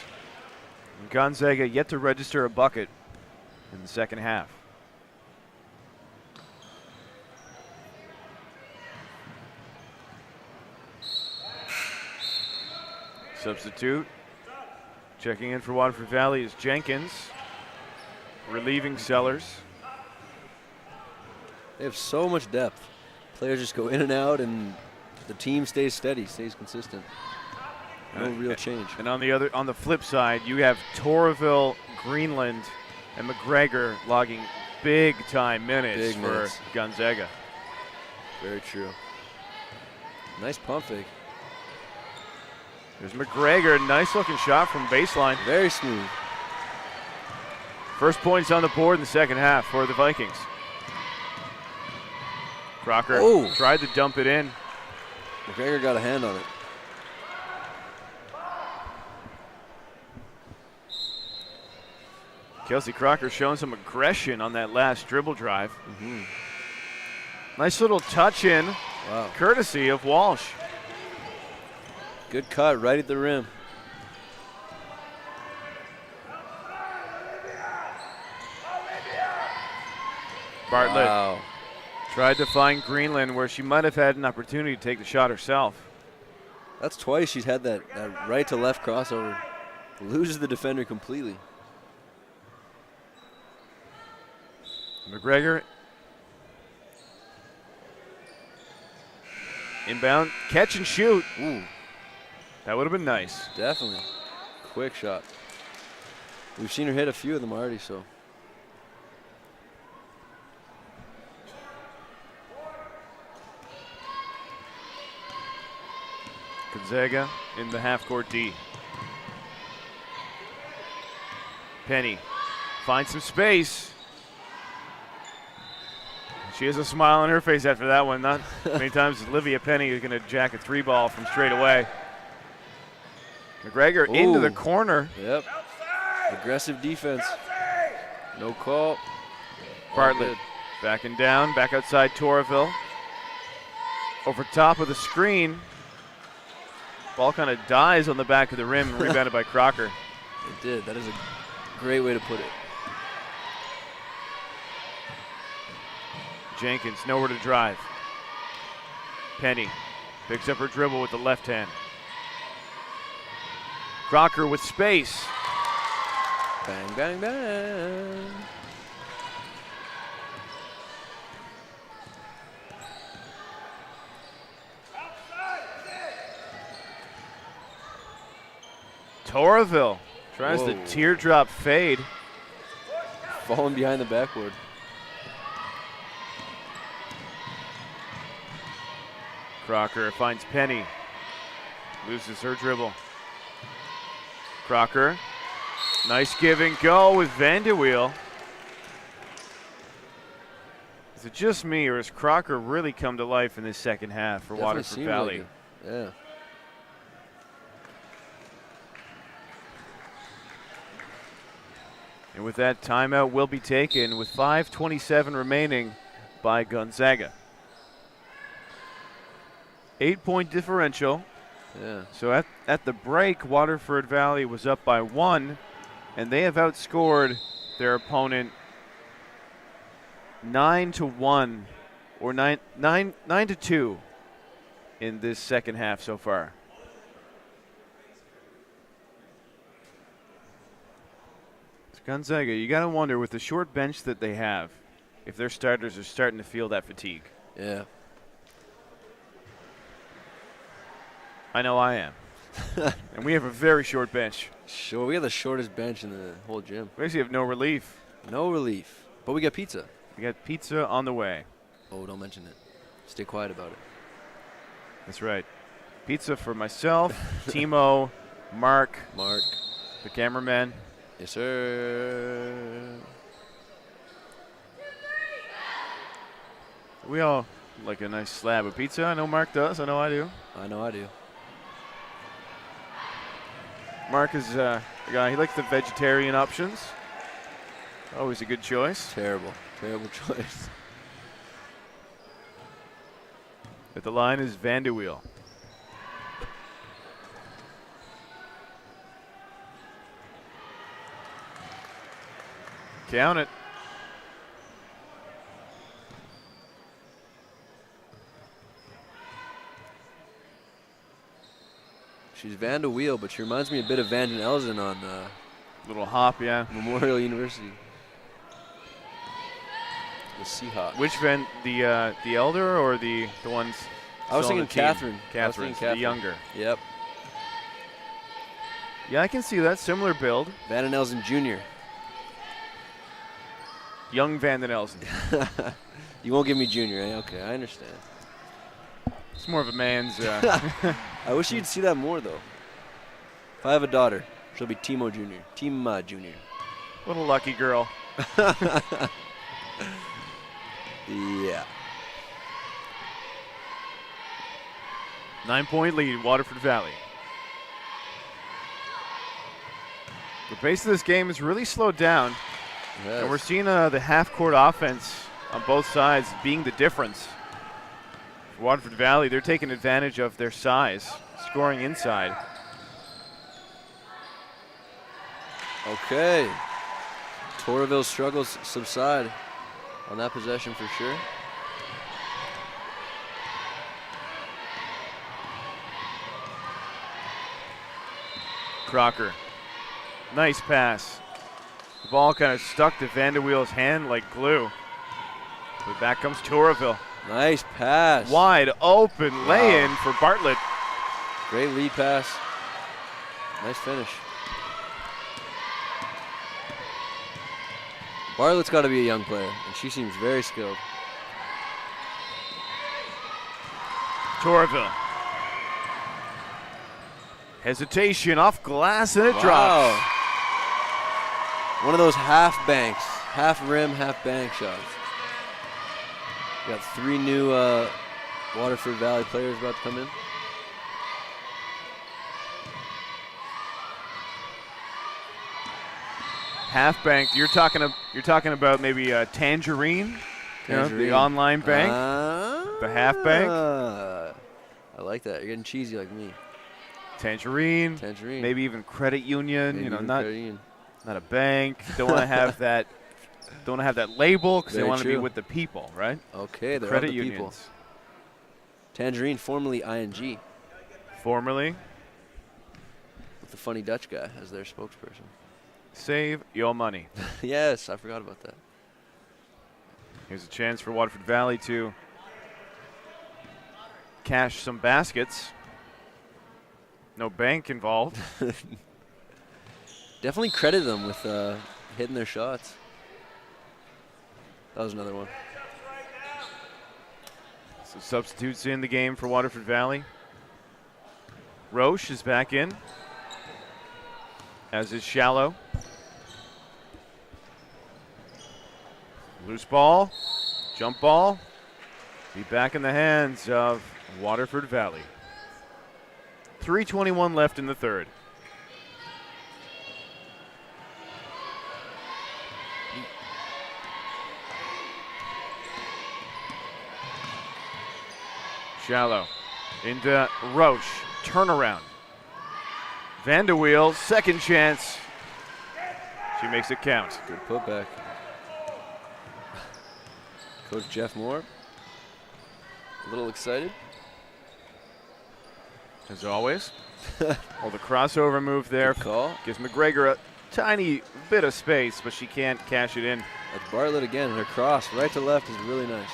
And Gonzaga yet to register a bucket in the second half. Substitute. Checking in for Waterford Valley is Jenkins. relieving Sellers. They have so much depth. Players just go in and out, and the team stays steady, stays consistent. No real change. And on the flip side, you have Torreville, Greenland, and McGregor logging big-time minutes for Gonzaga. Very true. Nice pump fake. There's McGregor, nice-looking shot from baseline. Very smooth. First points on the board in the second half for the Vikings. Crocker tried to dump it in. McGregor got a hand on it. Kelsey Crocker showing some aggression on that last dribble drive. Nice little touch in, courtesy of Walsh. Good cut right at the rim. Bartlett tried to find Greenland where she might have had an opportunity to take the shot herself. That's twice she's had that right to left crossover. Loses the defender completely. McGregor inbound, catch and shoot. Ooh. That would have been nice. Definitely. Quick shot. We've seen her hit a few of them already, so. Gonzaga in the half-court D. Penny finds some space. She has a smile on her face after that one. Not many times is Olivia Penny is going to jack a 3-ball from straight away. McGregor into the corner. Yep. Aggressive defense. No call. Bartlett backing down, back outside Torreville. Over top of the screen. Ball kind of dies on the back of the rim, rebounded by Crocker. It did. That is a great way to put it. Jenkins nowhere to drive. Penny picks up her dribble with the left hand. Crocker with space. Bang, bang, bang. Torreville tries the teardrop fade. Falling behind the backboard. Crocker finds Penny. Loses her dribble. Crocker. Nice give and go with Vanderweel. Is it just me, or has Crocker really come to life in this second half for Waterford Valley? Like yeah. And with that, timeout will be taken with 5:27 remaining by Gonzaga. 8-point differential. Yeah. So at the break, Waterford Valley was up by 1, and they have outscored their opponent 9-1 or 9-2 in this second half so far. It's Gonzaga, you got to wonder with the short bench that they have, if their starters are starting to feel that fatigue. Yeah. I know I am. And we have a very short bench. Sure, we have the shortest bench in the whole gym. We actually have no relief. No relief. But we got pizza. We got pizza on the way. Oh, don't mention it. Stay quiet about it. That's right. Pizza for myself, Timo, Mark, the cameraman. Yes, sir. We all like a nice slab of pizza. I know Mark does. I know I do. I know I do. Mark is a guy, he likes the vegetarian options. Always a good choice. Terrible choice. At the line is Vanderweel. Count it. She's Vanderweel, but she reminds me a bit of Van den Elzen on little hop, yeah. Memorial University. The Seahawks. Which the elder or the ones? I was thinking Catherine. Catherine. The younger. Yep. Yeah, I can see that. Similar build. Van den Elzen Jr. Young Van den Elzen. You won't give me junior, eh? Okay, I understand. It's more of a man's. I wish you'd see that more, though. If I have a daughter, she'll be Timo Jr. Tima Jr. Little lucky girl. Yeah. 9-point lead, Waterford Valley. The pace of this game is really slowed down. Yes. And we're seeing the half-court offense on both sides being the difference. For Waterford Valley, they're taking advantage of their size, scoring inside. Okay. Torreville's struggles subside on that possession for sure. Crocker. Nice pass. The ball kind of stuck to Vanderweel's hand like glue. But back comes Torreville. Nice pass. Wide open lay-in for Bartlett. Great lead pass. Nice finish. Bartlett's got to be a young player, and she seems very skilled. Torreville. Hesitation off glass, and it drops. One of those half banks, half rim, half bank shots. We got 3 new Waterford Valley players about to come in. Half bank. You're talking about maybe a Tangerine, you know, the online bank, the half bank. I like that. You're getting cheesy like me. Tangerine. Maybe even credit union. Maybe not a bank. Don't want to have that. Don't want to have that label because they want to be with the people, right? Okay, they're credit the unions. People. Tangerine, formerly ING. Formerly. With the funny Dutch guy as their spokesperson. Save your money. Yes, I forgot about that. Here's a chance for Waterford Valley to cash some baskets. No bank involved. Definitely credit them with hitting their shots. That was another one. So substitutes in the game for Waterford Valley. Roche is back in, as is Shallow. Loose ball, jump ball, be back in the hands of Waterford Valley. 3:21 left in the third. Shallow into Roche, turnaround. Vanderweel, second chance. She makes it count. Good putback. Coach Jeff Moore, a little excited. As always. Well, the crossover move there gives McGregor a tiny bit of space, but she can't cash it in. That's Bartlett again, and her cross right to left is really nice.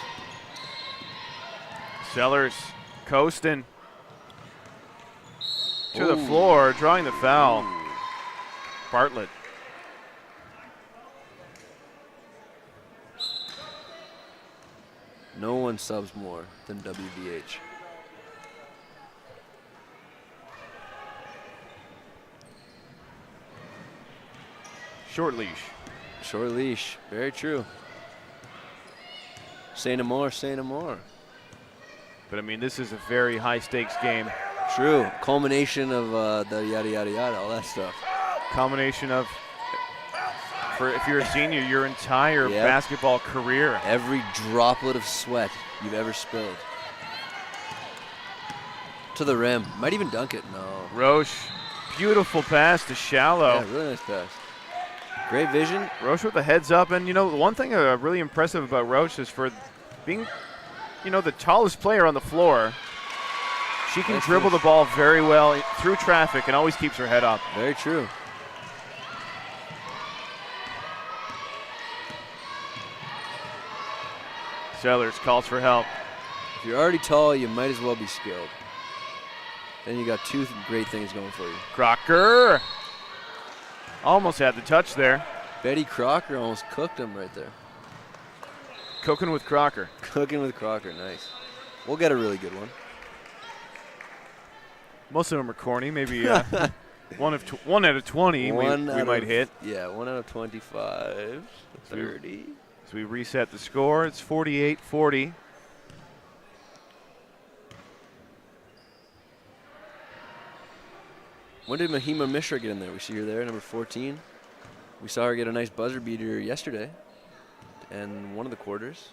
Sellers coasting to the floor, drawing the foul. Bartlett. No one subs more than WVH. Short leash. Short leash, very true. Say no more, say no more. But I mean, this is a very high stakes game. True, culmination of the yada yada yada, all that stuff. Combination of, for if you're a senior, your entire basketball career. Every droplet of sweat you've ever spilled. To the rim, might even dunk it, no. Roche, beautiful pass to Shallow. Yeah, really nice pass. Great vision. Roche with the heads up, and you know, one thing really impressive about Roche is for being, you know, the tallest player on the floor. She can dribble the ball very well through traffic and always keeps her head up. Very true. Sellers calls for help. If you're already tall, you might as well be skilled. Then you got two great things going for you. Crocker almost had the touch there. Betty Crocker almost cooked him right there. Cooking with Crocker. Cooking with Crocker, nice. We'll get a really good one. Most of them are corny. Maybe one out of 20 we might hit. Yeah, 1 out of 25, 30. So we reset the score. It's 48-40. When did Mahima Mishra get in there? We see her there, number 14. We saw her get a nice buzzer beater yesterday and one of the quarters.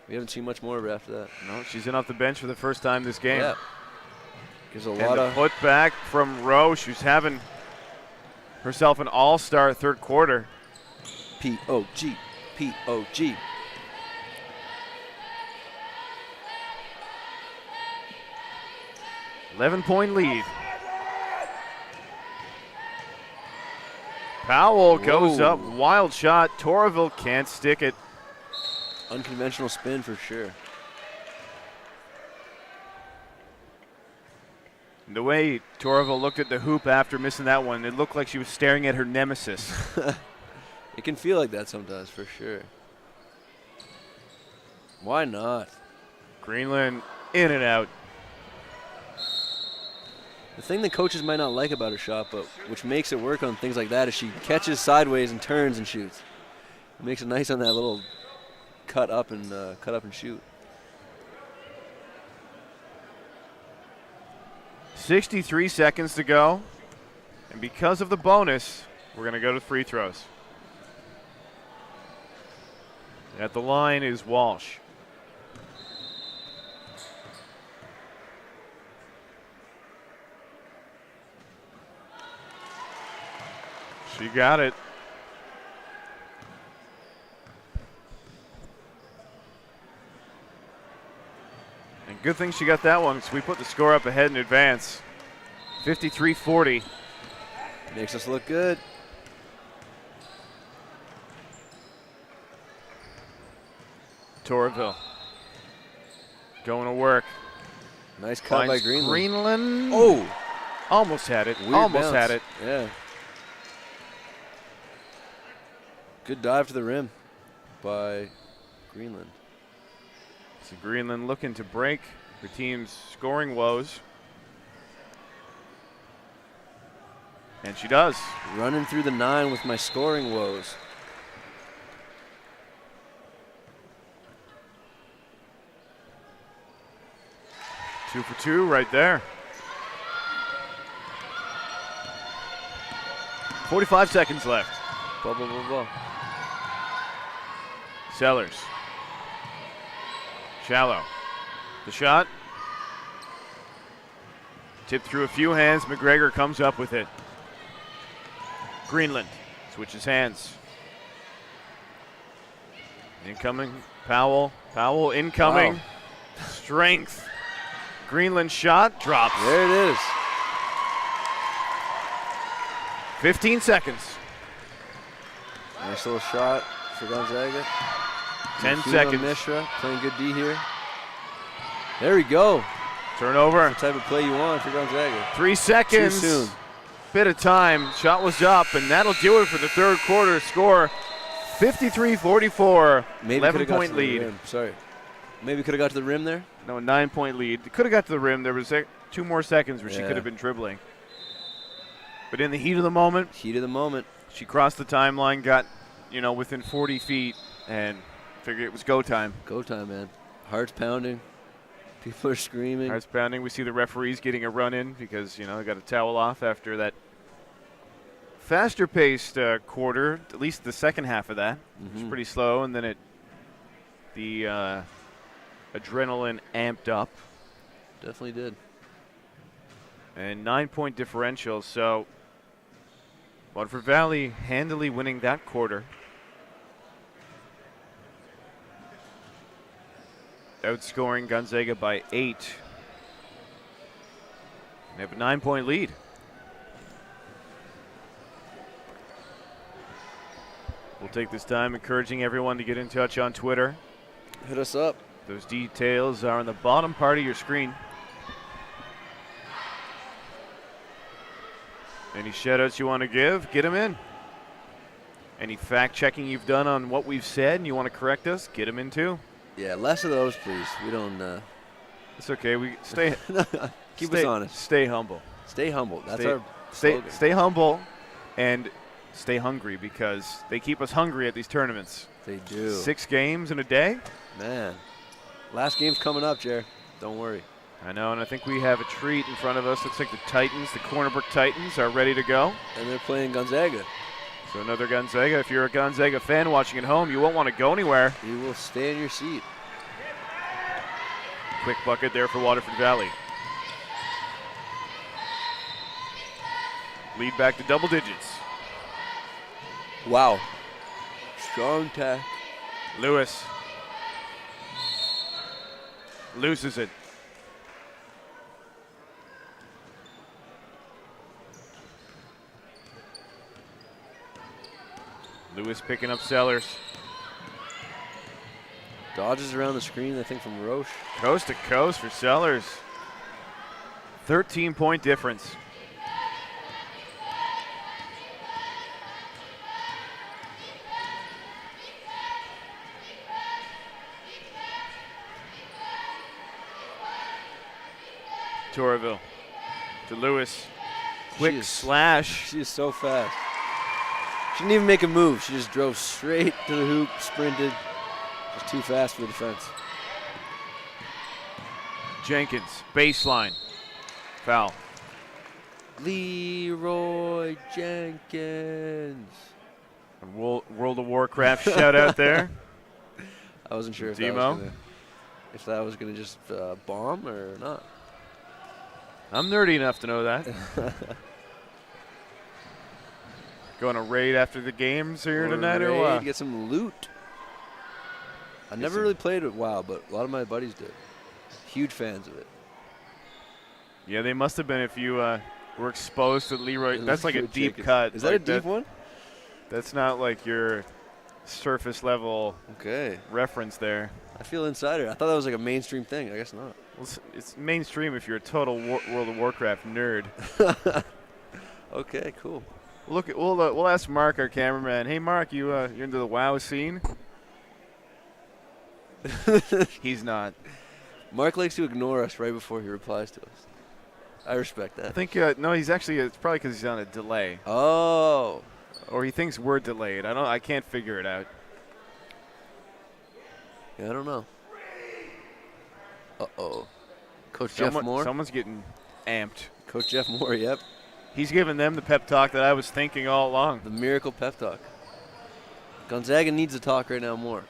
We haven't seen much more of her after that. No, she's in off the bench for the first time this game. Yeah. Gives a and lot of put back from Rowe. She's having herself an all-star third quarter. P-O-G. P-O-G. .11-point lead. Powell goes up. Wild shot. Torreville can't stick it. Unconventional spin for sure. The way Torreville looked at the hoop after missing that one, it looked like she was staring at her nemesis. It can feel like that sometimes, for sure. Why not? Greenland in and out. The thing that coaches might not like about her shot, but which makes it work on things like that, is she catches sideways and turns and shoots. It makes it nice on that little cut up and shoot. 63 seconds to go, and because of the bonus, we're going to go to free throws. At the line is Walsh. She got it. And good thing she got that one, because we put the score up ahead in advance. 53-40. Makes us look good. Torreville going to work. Nice cut by Greenland. Greenland. Oh! Almost had it. Weird Almost bounce. had it. Yeah. Good dive to the rim by Greenland. So Greenland looking to break her team's scoring woes. And she does. Running through the 9 with my scoring woes. Two for two right there. 45 seconds left. Blah, blah, blah, blah. Sellers. Shallow. The shot. Tipped through a few hands. McGregor comes up with it. Greenland switches hands. Incoming. Powell. Powell incoming. Wow. Strength. Greenland shot. Drops. There it is. 15 seconds. Nice little shot for Gonzaga. 10 seconds. Mishra playing good D here. There we go. Turnover. That's the type of play you want for Gonzaga. 3 seconds. Too soon. Bit of time. Shot was up, and that'll do it for the third quarter. Score 53-44. 11-point lead. Sorry. Maybe could have got to the rim there. No, 9-point lead. Could have got to the rim. There was 2 more seconds where she could have been dribbling. But in the heat of the moment. She crossed the timeline, got, within 40 feet, and figured it was go time. Go time, man. Hearts pounding. People are screaming. Hearts pounding. We see the referees getting a run in because, they got a towel off after that faster-paced quarter, at least the second half of that. It was pretty slow, and then the adrenaline amped up. Definitely did. And 9-point differential, so Waterford Valley handily winning that quarter. Outscoring Gonzaga by 8. They have a 9-point lead. We'll take this time encouraging everyone to get in touch on Twitter Hit us up. Those details are on the bottom part of your screen. Any shout-outs you want to give, get them in. Any fact-checking you've done on what we've said and you want to correct us, get them in too. Yeah, less of those, please. We don't... It's okay. We stay... Keep us honest. Stay humble. Stay humble. That's our slogan. Stay humble and stay hungry because they keep us hungry at these tournaments. They do. 6 games in a day. Man. Last game's coming up, Jer. Don't worry. I know, and I think we have a treat in front of us. Looks like the Titans, the Cornerbrook Titans, are ready to go. And they're playing Gonzaga. So another Gonzaga. If you're a Gonzaga fan watching at home, you won't want to go anywhere. You will stay in your seat. Quick bucket there for Waterford Valley. Lead back to double digits. Wow. Strong tack. Lewis loses it. Lewis picking up Sellers. Dodges around the screen, I think, from Roche. Coast to coast for Sellers. 13-point difference. Torreville to Lewis. Quick slash. She is so fast. She didn't even make a move. She just drove straight to the hoop, sprinted. Just too fast for the defense. Jenkins, baseline. Foul. Leroy Jenkins. A World of Warcraft shout out there. I wasn't sure if that was gonna just bomb or not. I'm nerdy enough to know that. Going to raid after the games here tonight or what? Get some loot. I never really played it WoW, but a lot of my buddies did. Huge fans of it. Yeah, they must have been if you were exposed to Leroy. That's like a deep cut. Is that a deep one? That's not like your surface level reference there. I feel insider. I thought that was like a mainstream thing. I guess not. Well, it's mainstream if you're a total World of Warcraft nerd. Okay, cool. We'll ask Mark, our cameraman. Hey, Mark, you're into the WoW scene? He's not. Mark likes to ignore us right before he replies to us. I respect that. I think no, he's actually. It's probably because he's on a delay. Oh. Or he thinks we're delayed. I can't figure it out. Yeah, I don't know. Uh-oh. Coach Jeff Moore? Someone's getting amped. Coach Jeff Moore, yep. He's giving them the pep talk that I was thinking all along. The miracle pep talk. Gonzaga needs to talk right now more.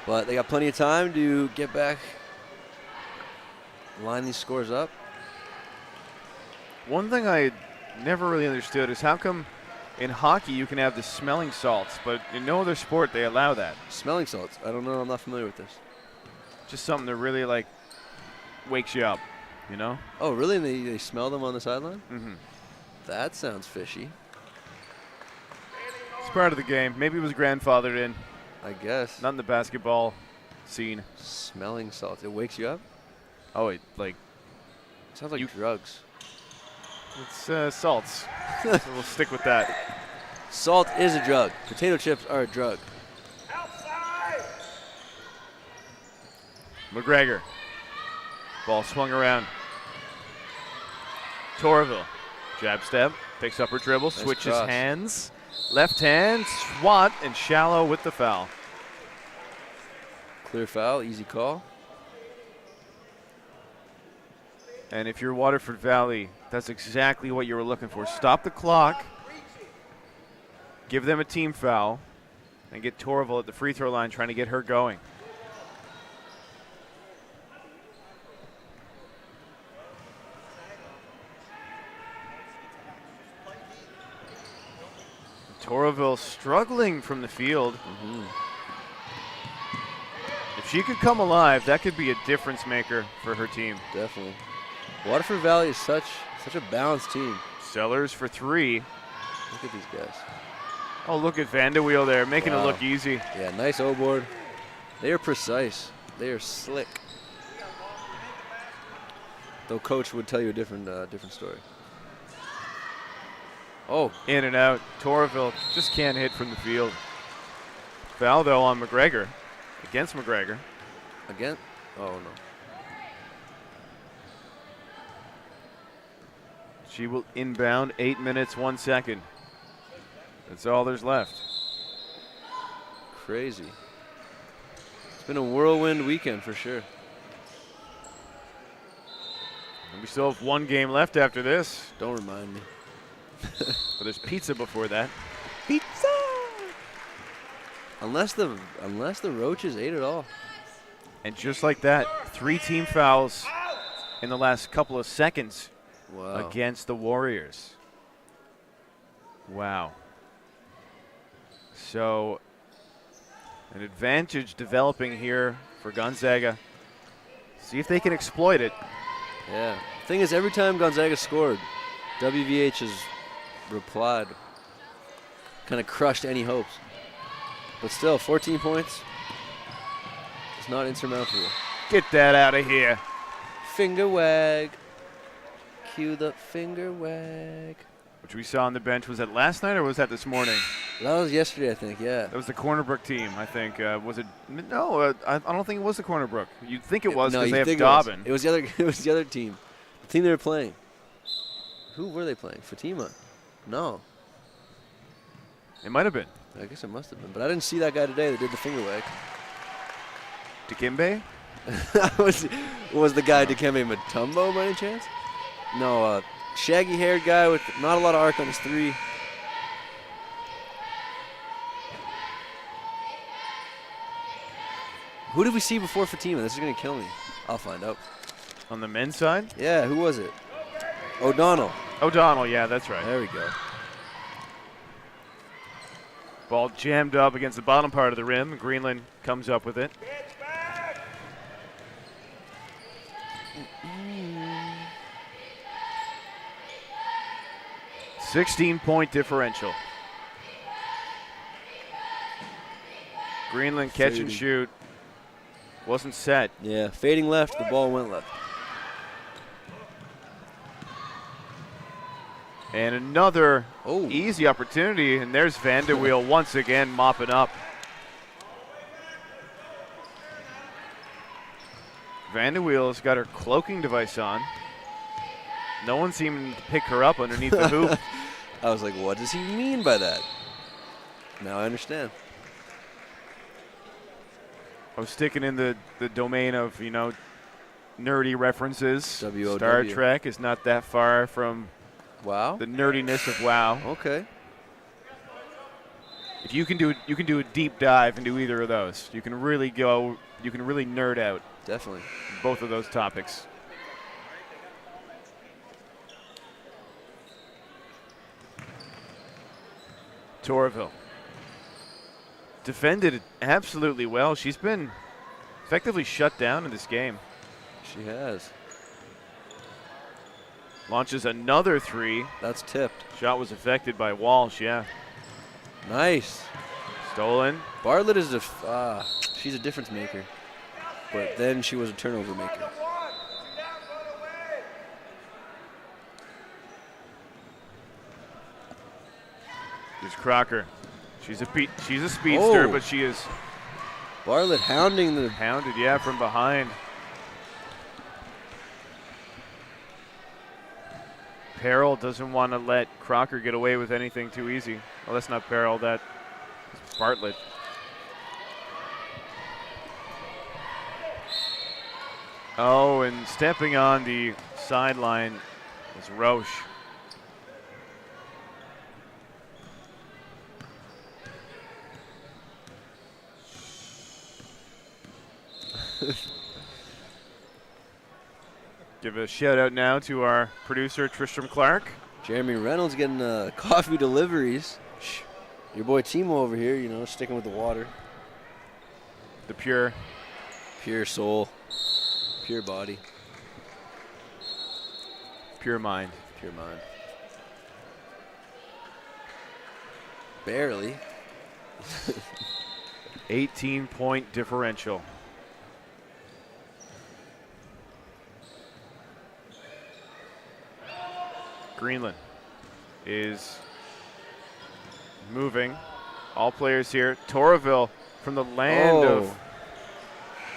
But they got plenty of time to get back, line these scores up. One thing I never really understood is how come in hockey you can have the smelling salts, but in no other sport they allow that. Smelling salts? I don't know. I'm not familiar with this. Just something that really, like, wakes you up, you know? Oh, really? And they smell them on the sideline? Mm-hmm. That sounds fishy. It's part of the game. Maybe it was grandfathered in. I guess. Not in the basketball scene. Smelling salts. It wakes you up? Oh, it sounds like drugs. It's salts. So we'll stick with that. Salt is a drug. Potato chips are a drug. McGregor. Ball swung around. Torreville. Jab step. Picks up her dribble. Nice switches cross. hands. Left hand. Swat. And Shallow with the foul. Clear foul. Easy call. And if you're Waterford Valley, that's exactly what you were looking for. Stop the clock. Give them a team foul. And get Torreville at the free throw line trying to get her going. Torreville struggling from the field. Mm-hmm. If she could come alive, that could be a difference maker for her team. Definitely. Waterford Valley is such a balanced team. Sellers for 3. Look at these guys. Oh, look at Vandeweel there, making it look easy. Yeah, nice O-board. They are precise. They are slick. Though coach would tell you a different story. Oh. In and out. Torville just can't hit from the field. Foul, though, on McGregor. Against McGregor. Again? Oh, no. She will inbound 8 minutes, 1 second. That's all there's left. Crazy. It's been a whirlwind weekend for sure. And we still have 1 game left after this. Don't remind me. But there's pizza before that. Pizza! Unless the Roaches ate it all. And just like that, 3 team fouls in the last couple of seconds. Wow. Against the Warriors. Wow. So an advantage developing here for Gonzaga. See if they can exploit it. Yeah. The thing is, every time Gonzaga scored, WVH has replied. Kind of crushed any hopes. But still, 14 points. It's not insurmountable. Get that out of here. Finger wag. Cue the finger wag. Which we saw on the bench. Was that last night or was that this morning? That was yesterday, I think, yeah. That was the Cornerbrook team, I think. Was it? No, I don't think it was the Cornerbrook. You'd think it was because they have Dobbin. It was the other team. The team they were playing. Who were they playing? Fatima? No. It might have been. I guess it must have been. But I didn't see that guy today that did the finger wag. Dikembe? was the guy Dikembe Mutombo by any chance? No, shaggy-haired guy with not a lot of arc on his 3. Who did we see before Fatima? This is going to kill me. I'll find out. On the men's side? Yeah, who was it? O'Donnell. O'Donnell, yeah, that's right. There we go. Ball jammed up against the bottom part of the rim. Greenland comes up with it. 16-point differential. Greenland catch and shoot. Wasn't set. Yeah, fading left, the ball went left. And another easy opportunity, and there's Vanderweel once again mopping up. Vanderweel's got her cloaking device on. No one seemed to pick her up underneath the hoop. I was like, what does he mean by that? Now I understand. I was sticking in the domain of, nerdy references. WOW. Star Trek is not that far from WoW. the nerdiness of WoW. Okay. If you can do a deep dive into either of those. You can really nerd out. Definitely. Both of those topics. Torville. Defended absolutely well. She's been effectively shut down in this game. She has. Launches another 3. That's tipped. Shot was affected by Walsh, yeah. Nice. Stolen. Bartlett is she's a difference maker. But then she was a turnover maker. Here's Crocker. She's a speedster, but she is Bartlett hounding the hounded, yeah, from behind. Peril doesn't want to let Crocker get away with anything too easy. Well, that's not Peril, that's Bartlett. Oh, and stepping on the sideline is Roche. Give a shout out now to our producer, Tristram Clark. Jeremy Reynolds getting coffee deliveries. Your boy Timo over here, sticking with the water. The pure soul, pure body. Pure mind. Pure mind. Barely. 18-point differential. Greenland is moving. All players here. Torreville from the land of...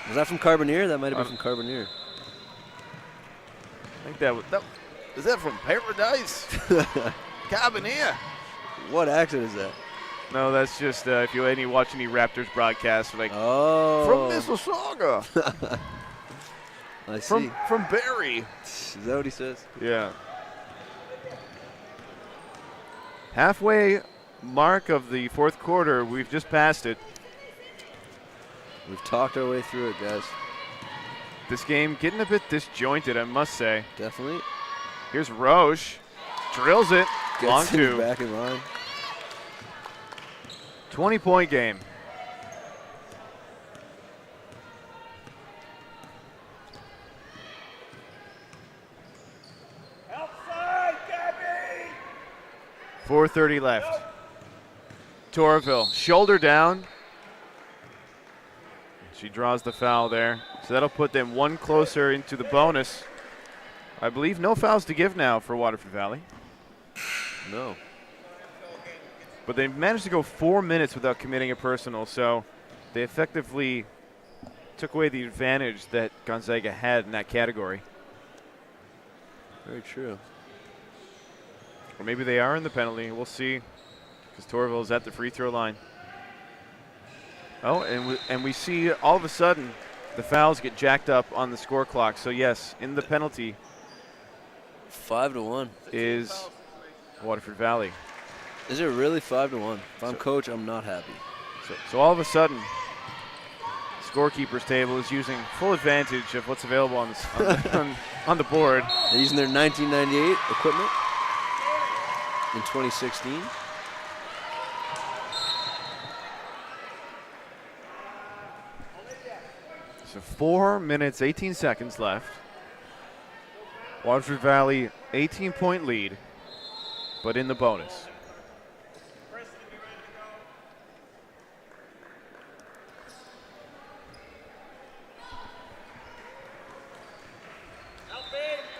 Was that from Carboneer? That might have been from Carboneer. I think that was... Is that from Paradise? Carboneer. What accent is that? No, that's just if you watch any Raptors broadcasts, like, from Mississauga. I see. From Barrie. Is that what he says? Yeah. Halfway mark of the fourth quarter. We've just passed it. We've talked our way through it, guys. This game getting a bit disjointed, I must say. Definitely. Here's Roche. Drills it. Long two. Back in line. 20-point game. Outside, Gabby! 4:30 left. Torreville, shoulder down. She draws the foul there. So that'll put them one closer into the bonus. I believe no fouls to give now for Waterford Valley. No. But they managed to go 4 minutes without committing a personal, so they effectively took away the advantage that Gonzaga had in that category. Very true. Or maybe they are in the penalty. We'll see, because Torreville is at the free throw line. Oh, and we see all of a sudden the fouls get jacked up on the score clock. So, yes, in the penalty 5-1 is Waterford Valley. Is it really 5-1? If I'm coach, I'm not happy. So all of a sudden, scorekeeper's table is using full advantage of what's available on on the board. They're using their 1998 equipment in 2016. So 4 minutes, 18 seconds left. Waterford Valley, 18-point lead, but in the bonus.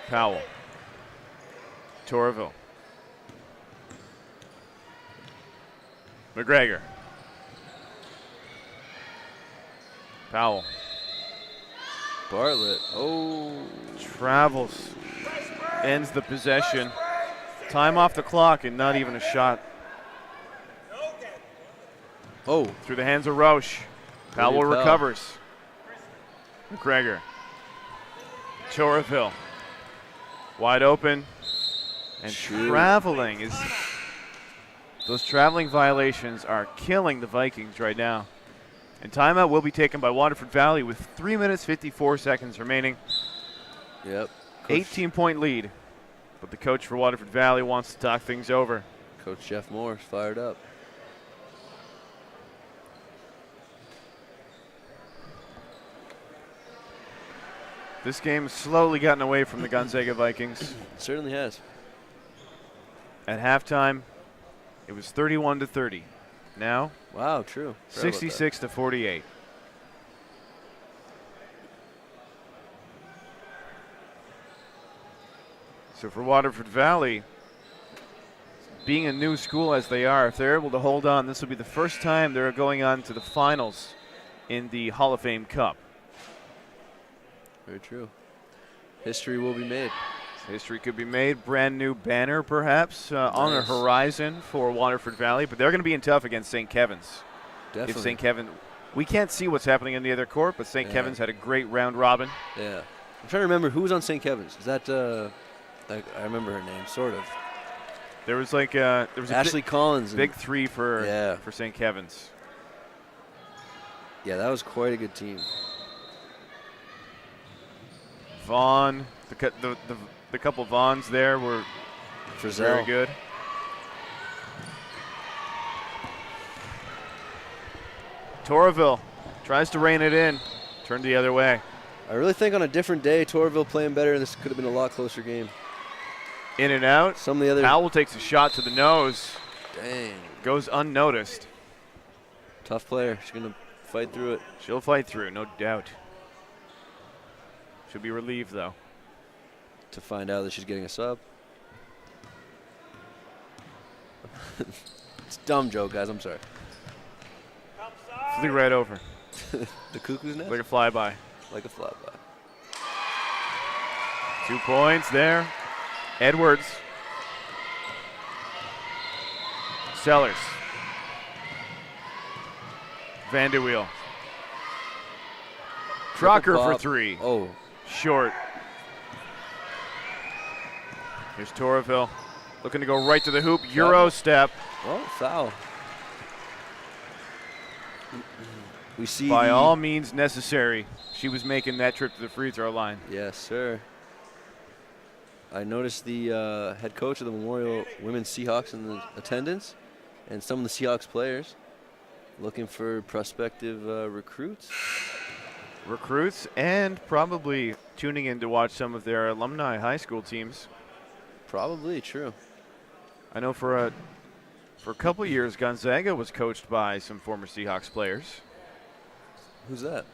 Powell. Torreville. McGregor. Powell. Bartlett. Oh. Travels. Ends the possession. Time off the clock and not even a shot. Oh. Through the hands of Roche. Powell recovers. McGregor. Torreville. Wide open. And traveling is... Those traveling violations are killing the Vikings right now. And timeout will be taken by Waterford Valley with 3 minutes, 54 seconds remaining. Yep. 18-point lead. But the coach for Waterford Valley wants to talk things over. Coach Jeff Moore's fired up. This game has slowly gotten away from the Gonzaga Vikings. It certainly has. At halftime, it was 31-30. Now, wow, true. 66-48. So for Waterford Valley, being a new school as they are, if they're able to hold on, this will be the first time they're going on to the finals in the Hall of Fame Cup. Very true. History will be made. History could be made. Brand new banner, perhaps, on the horizon for Waterford Valley. But they're going to be in tough against St. Kevin's. Definitely. If St. Kevin, we can't see what's happening in the other court, but St. Kevin's had a great round robin. Yeah. I'm trying to remember who was on St. Kevin's. Is that, I remember her name, sort of. There was like there was Ashley Collins. Big three for St. Kevin's. Yeah, that was quite a good team. Vaughn, the couple Vaughns there were very good. Torreville tries to rein it in, turned the other way. I really think on a different day, Torreville playing better, this could have been a lot closer game. In and out. Some of the other. Powell takes a shot to the nose. Dang. Goes unnoticed. Tough player. She's going to fight through it. She'll fight through, no doubt. She'll be relieved, though. To find out that she's getting a sub. It's a dumb joke, guys. I'm sorry. Flew right over. The cuckoo's nest? Like a flyby. Like a flyby. 2 points there. Edwards. Sellers. Vanderweel. Crocker for 3. Oh. Short. Here's Torreville. Looking to go right to the hoop. Euro step. Oh, foul. We see By all means necessary, she was making that trip to the free throw line. Yes, sir. I noticed the head coach of the Memorial Women's Seahawks in the attendance and some of the Seahawks players looking for prospective recruits. Recruits and probably tuning in to watch some of their alumni high school teams. Probably, true. I know for a couple years, Gonzaga was coached by some former Seahawks players. Who's that?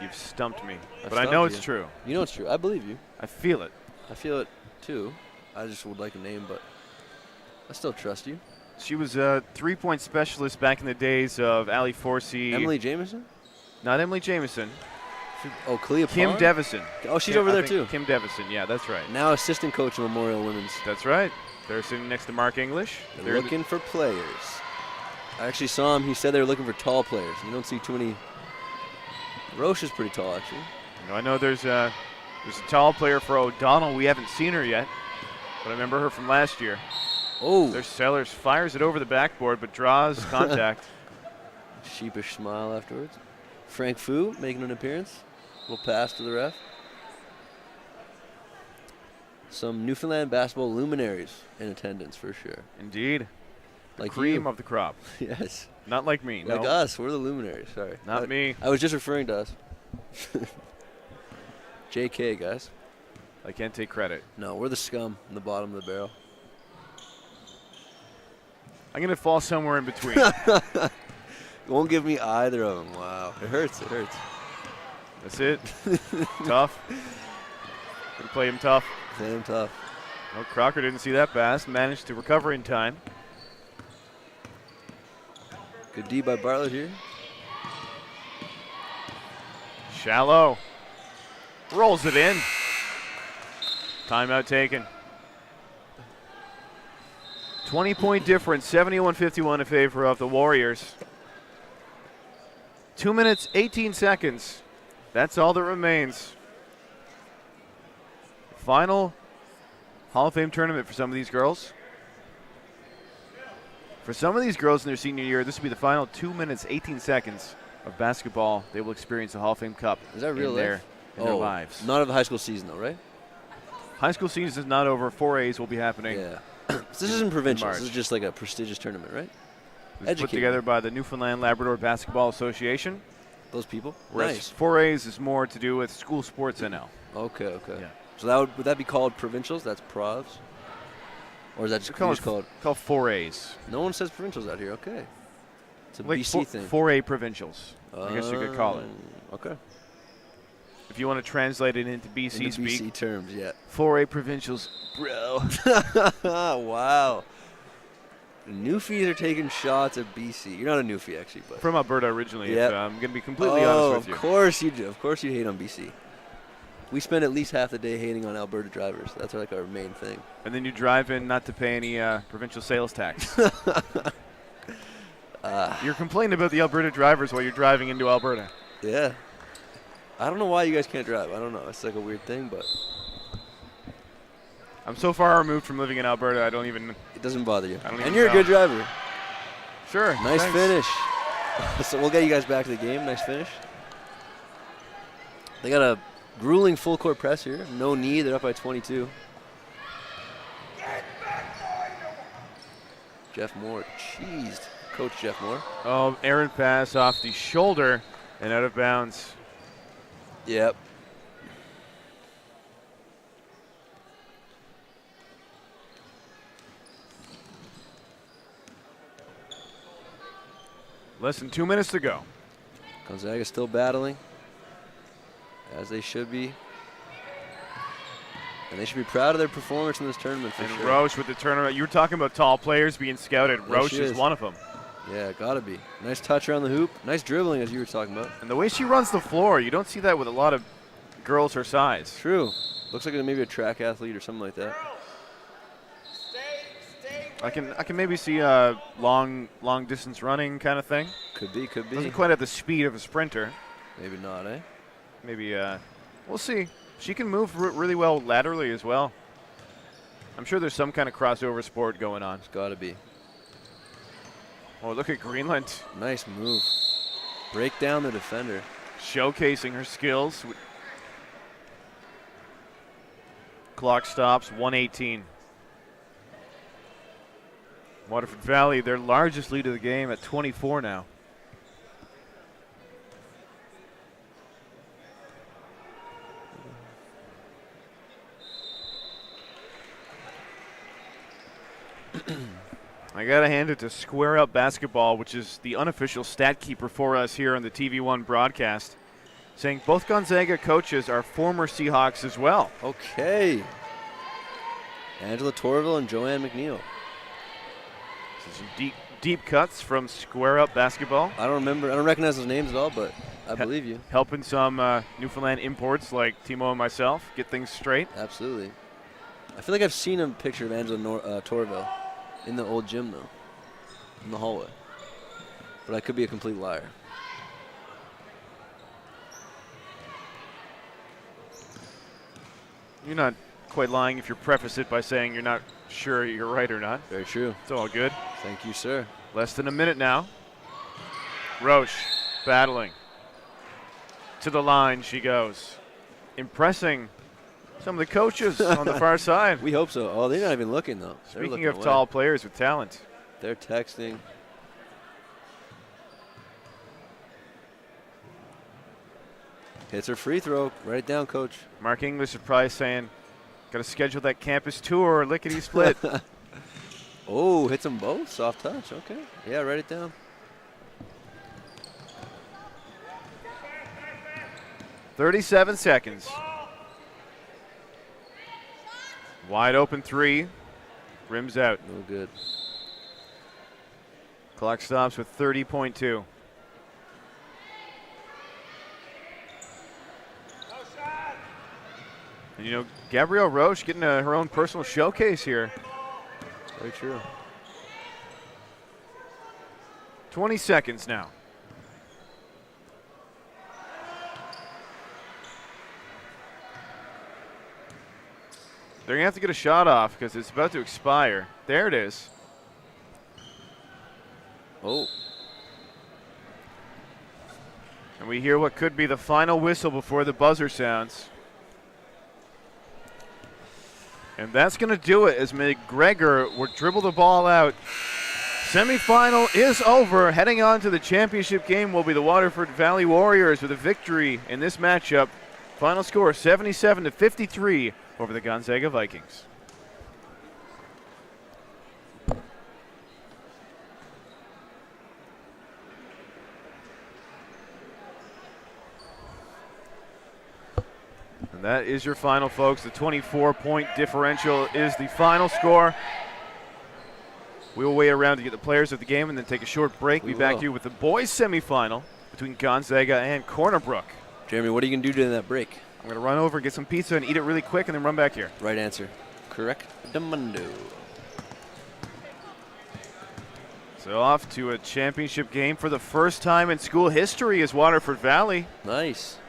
You've stumped me, but I stumped know it's you. true. You know it's true. I believe you. I feel it. I feel it, too. I just would like a name, but I still trust you. She was a three-point specialist back in the days of Allie Forsey. Emily Jameson? Not Emily Jameson. Oh, Clea Kim Pond? Devison. Oh, she's Kim- over I there, think too. Kim Devison, yeah, that's right. Now assistant coach of Memorial Women's. That's right. They're sitting next to Mark English. They're looking for players. I actually saw him. He said they were looking for tall players. You don't see too many. Roche is pretty tall, actually. I know there's a tall player for O'Donnell. We haven't seen her yet, but I remember her from last year. Oh. There's Sellers, fires it over the backboard, but draws contact. Sheepish smile afterwards. Frank Fu making an appearance. Little pass to the ref. Some Newfoundland basketball luminaries in attendance for sure. Indeed. Like Cream you. of the crop. Yes. Not like me. Like no. us. We're the luminaries. Sorry. Not me. I was just referring to us. JK, guys. I can't take credit. No, we're the scum in the bottom of the barrel. I'm going to fall somewhere in between. Won't give me either of them. Wow. It hurts. It hurts. That's it. Tough. We play him tough. Play him tough. No, Crocker didn't see that pass. Managed to recover in time. Good D by Bartlett here. Shallow. Rolls it in. Timeout taken. 20-point difference, 71-51 in favor of the Warriors. 2 minutes, 18 seconds. That's all that remains. Final Hall of Fame tournament for some of these girls. For some of these girls in their senior year, this will be the final 2 minutes, 18 seconds of basketball. They will experience the Hall of Fame Cup. Is that real in their lives. Not of the high school season, though, right? High school season is not over. 4As will be happening. Yeah. So this isn't provincial. March. This is just like a prestigious tournament, right? It's put together by the Newfoundland Labrador Basketball Association. Those people? Whereas Nice. 4As is more to do with school sports NL. Okay, okay. Yeah. So that would that be called provincials? That's provs? Or is that just called? Called 4As. No one says provincials out here. Okay. It's a Like BC thing. 4A provincials, I guess you could call it. Okay. If you want to translate it into BC Into speak. BC terms, yeah. 4A provincials, bro. Wow. Newfies are taking shots at BC. You're not a Newfie, actually, but. From Alberta originally, Yep. if I'm going to be completely honest with you. Of course you do. Of course you hate on BC. We spend at least half the day hating on Alberta drivers. That's like our main thing. And then you drive in not to pay any provincial sales tax. You're complaining about the Alberta drivers while you're driving into Alberta. Yeah. I don't know why you guys can't drive. I don't know. It's like a weird thing, but I'm so far removed from living in Alberta, I don't even. it doesn't bother you. I don't And even you're a know. good driver. Sure. Nice thanks. finish. So we'll get you guys back to the game. Nice finish. They got a grueling full court press here. No knee. They're up by 22. Jeff Moore cheesed. Coach Jeff Moore. Oh, errant pass off the shoulder and out of bounds. Yep. Less than 2 minutes to go. Gonzaga still battling, as they should be. And they should be proud of their performance in this tournament for And sure. Roche with the turnaround. You were talking about tall players being scouted. Yes, Roche she is is. one of them. Yeah, gotta be. Nice touch around the hoop. Nice dribbling, as you were talking about. And the way she runs the floor, you don't see that with a lot of girls her size. True. Looks like maybe a track athlete or something like that. I can maybe see long distance running kind of thing. Could be, could be. Doesn't quite have the speed of a sprinter. Maybe not, eh? Maybe we'll see. She can move really well laterally as well. I'm sure there's some kind of crossover sport going on. It's gotta be. Oh, look at Greenland Nice move. Break down the defender. showcasing her skills. Clock stops, 1:18. Waterford Valley, their largest lead of the game at 24 now. I got to hand it to Square Up Basketball, which is the unofficial stat keeper for us here on the TV1 broadcast, saying both Gonzaga coaches are former Seahawks as well. Okay. Angela Torville and Joanne McNeil. So some deep cuts from Square Up Basketball. I don't recognize those names at all, but I believe you. Helping some Newfoundland imports like Timo and myself get things straight. Absolutely. I feel like I've seen a picture of Angela Torville in the old gym, though, in the hallway. But I could be a complete liar. You're not quite lying if you preface it by saying you're not sure you're right or not. Very true. It's all good. Thank you, sir. Less than a minute now. Roche battling. To the line she goes. Impressing some of the coaches on the far side. We hope so. Oh, they're not even looking, though. They're Speaking looking of away. tall players with talent. They're texting. Hits her free throw. Write it down, coach. Mark English is probably saying, got to schedule that campus tour, lickety split. Oh, hits them both. Soft touch. Okay. Yeah, write it down. 37 seconds. Wide open three. Rims out. No good. Clock stops with 30.2. And you know, Gabrielle Roche getting her own personal showcase here. Very true. 20 seconds now. They're going to have to get a shot off because it's about to expire. There it is. Oh. And we hear what could be the final whistle before the buzzer sounds. And that's going to do it as McGregor will dribble the ball out. Semifinal is over. Heading on to the championship game will be the Waterford Valley Warriors with a victory in this matchup. Final score 77-53 over the Gonzaga Vikings. And that is your final, folks. The 24-point differential is the final score. We will wait around to get the players of the game and then take a short break. We'll be back to you with the boys semifinal between Gonzaga and Corner Brook. Jeremy, what are you going to do during that break? I'm going to run over and get some pizza and eat it really quick and then run back here. Right answer. Correct. Demundo. So off to a championship game for the first time in school history is Waterford Valley. Nice.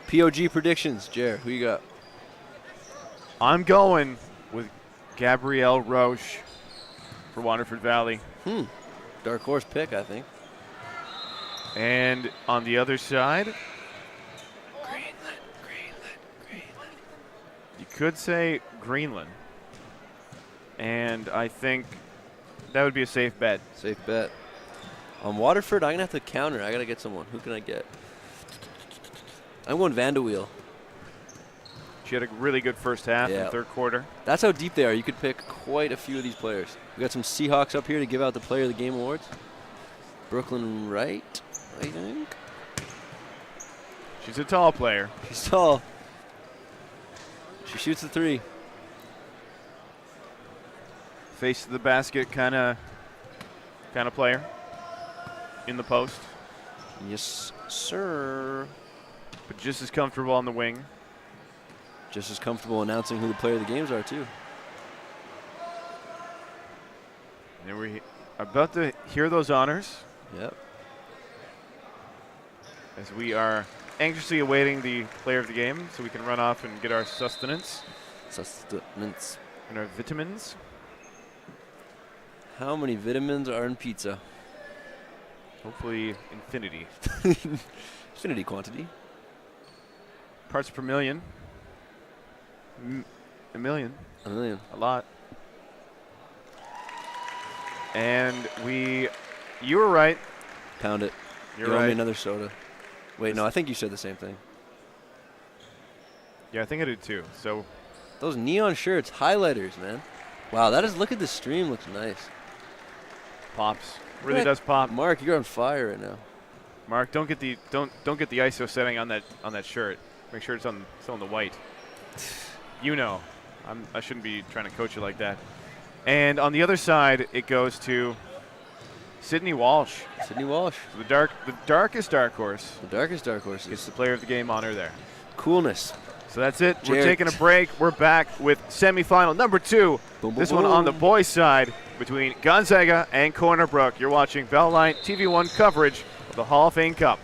POG predictions. Jer, who you got? I'm going with Gabrielle Roche for Waterford Valley. Dark horse pick, I think. And on the other side, you could say Greenland. And I think that would be a safe bet. Safe bet. On Waterford, I'm going to have to counter. I got to get someone. Who can I get? I'm going Vandeweel. She had a really good first half in the third quarter. That's how deep they are. You could pick quite a few of these players. We got some Seahawks up here to give out the Player of the Game awards. Brooklyn Wright, I think. She's a tall player. She's tall. She shoots the three. Face to the basket kind of player in the post. Yes, sir. But just as comfortable on the wing. Just as comfortable announcing who the player of the games are, too. And we're about to hear those honors. Yep. As we are anxiously awaiting the player of the game so we can run off and get our sustenance. Sustenance. And our vitamins. How many vitamins are in pizza? Hopefully infinity. Infinity quantity. Parts per million. A million. A million. A lot. And you were right. Pound it. You're you owe right. me another soda. Wait, no, I think you said the same thing. Yeah, I think I did too. So those neon shirts, highlighters, man. Wow, look at the stream, looks nice. pops. Really does pop. Mark, you're on fire right now. Mark, don't get the ISO setting on that shirt. Make sure it's on the white. You know, I shouldn't be trying to coach you like that. And on the other side, it goes to Sydney Walsh. Sydney Walsh. The darkest dark horse. The darkest dark horse. Gets the player of the game honor there. Coolness. So that's it. Jared. We're taking a break. We're back with semifinal number 2. Boom, this boom, one on the boom. boys' side between Gonzaga and Corner Brook. You're watching Bell Line TV1 coverage of the Hall of Fame Cup.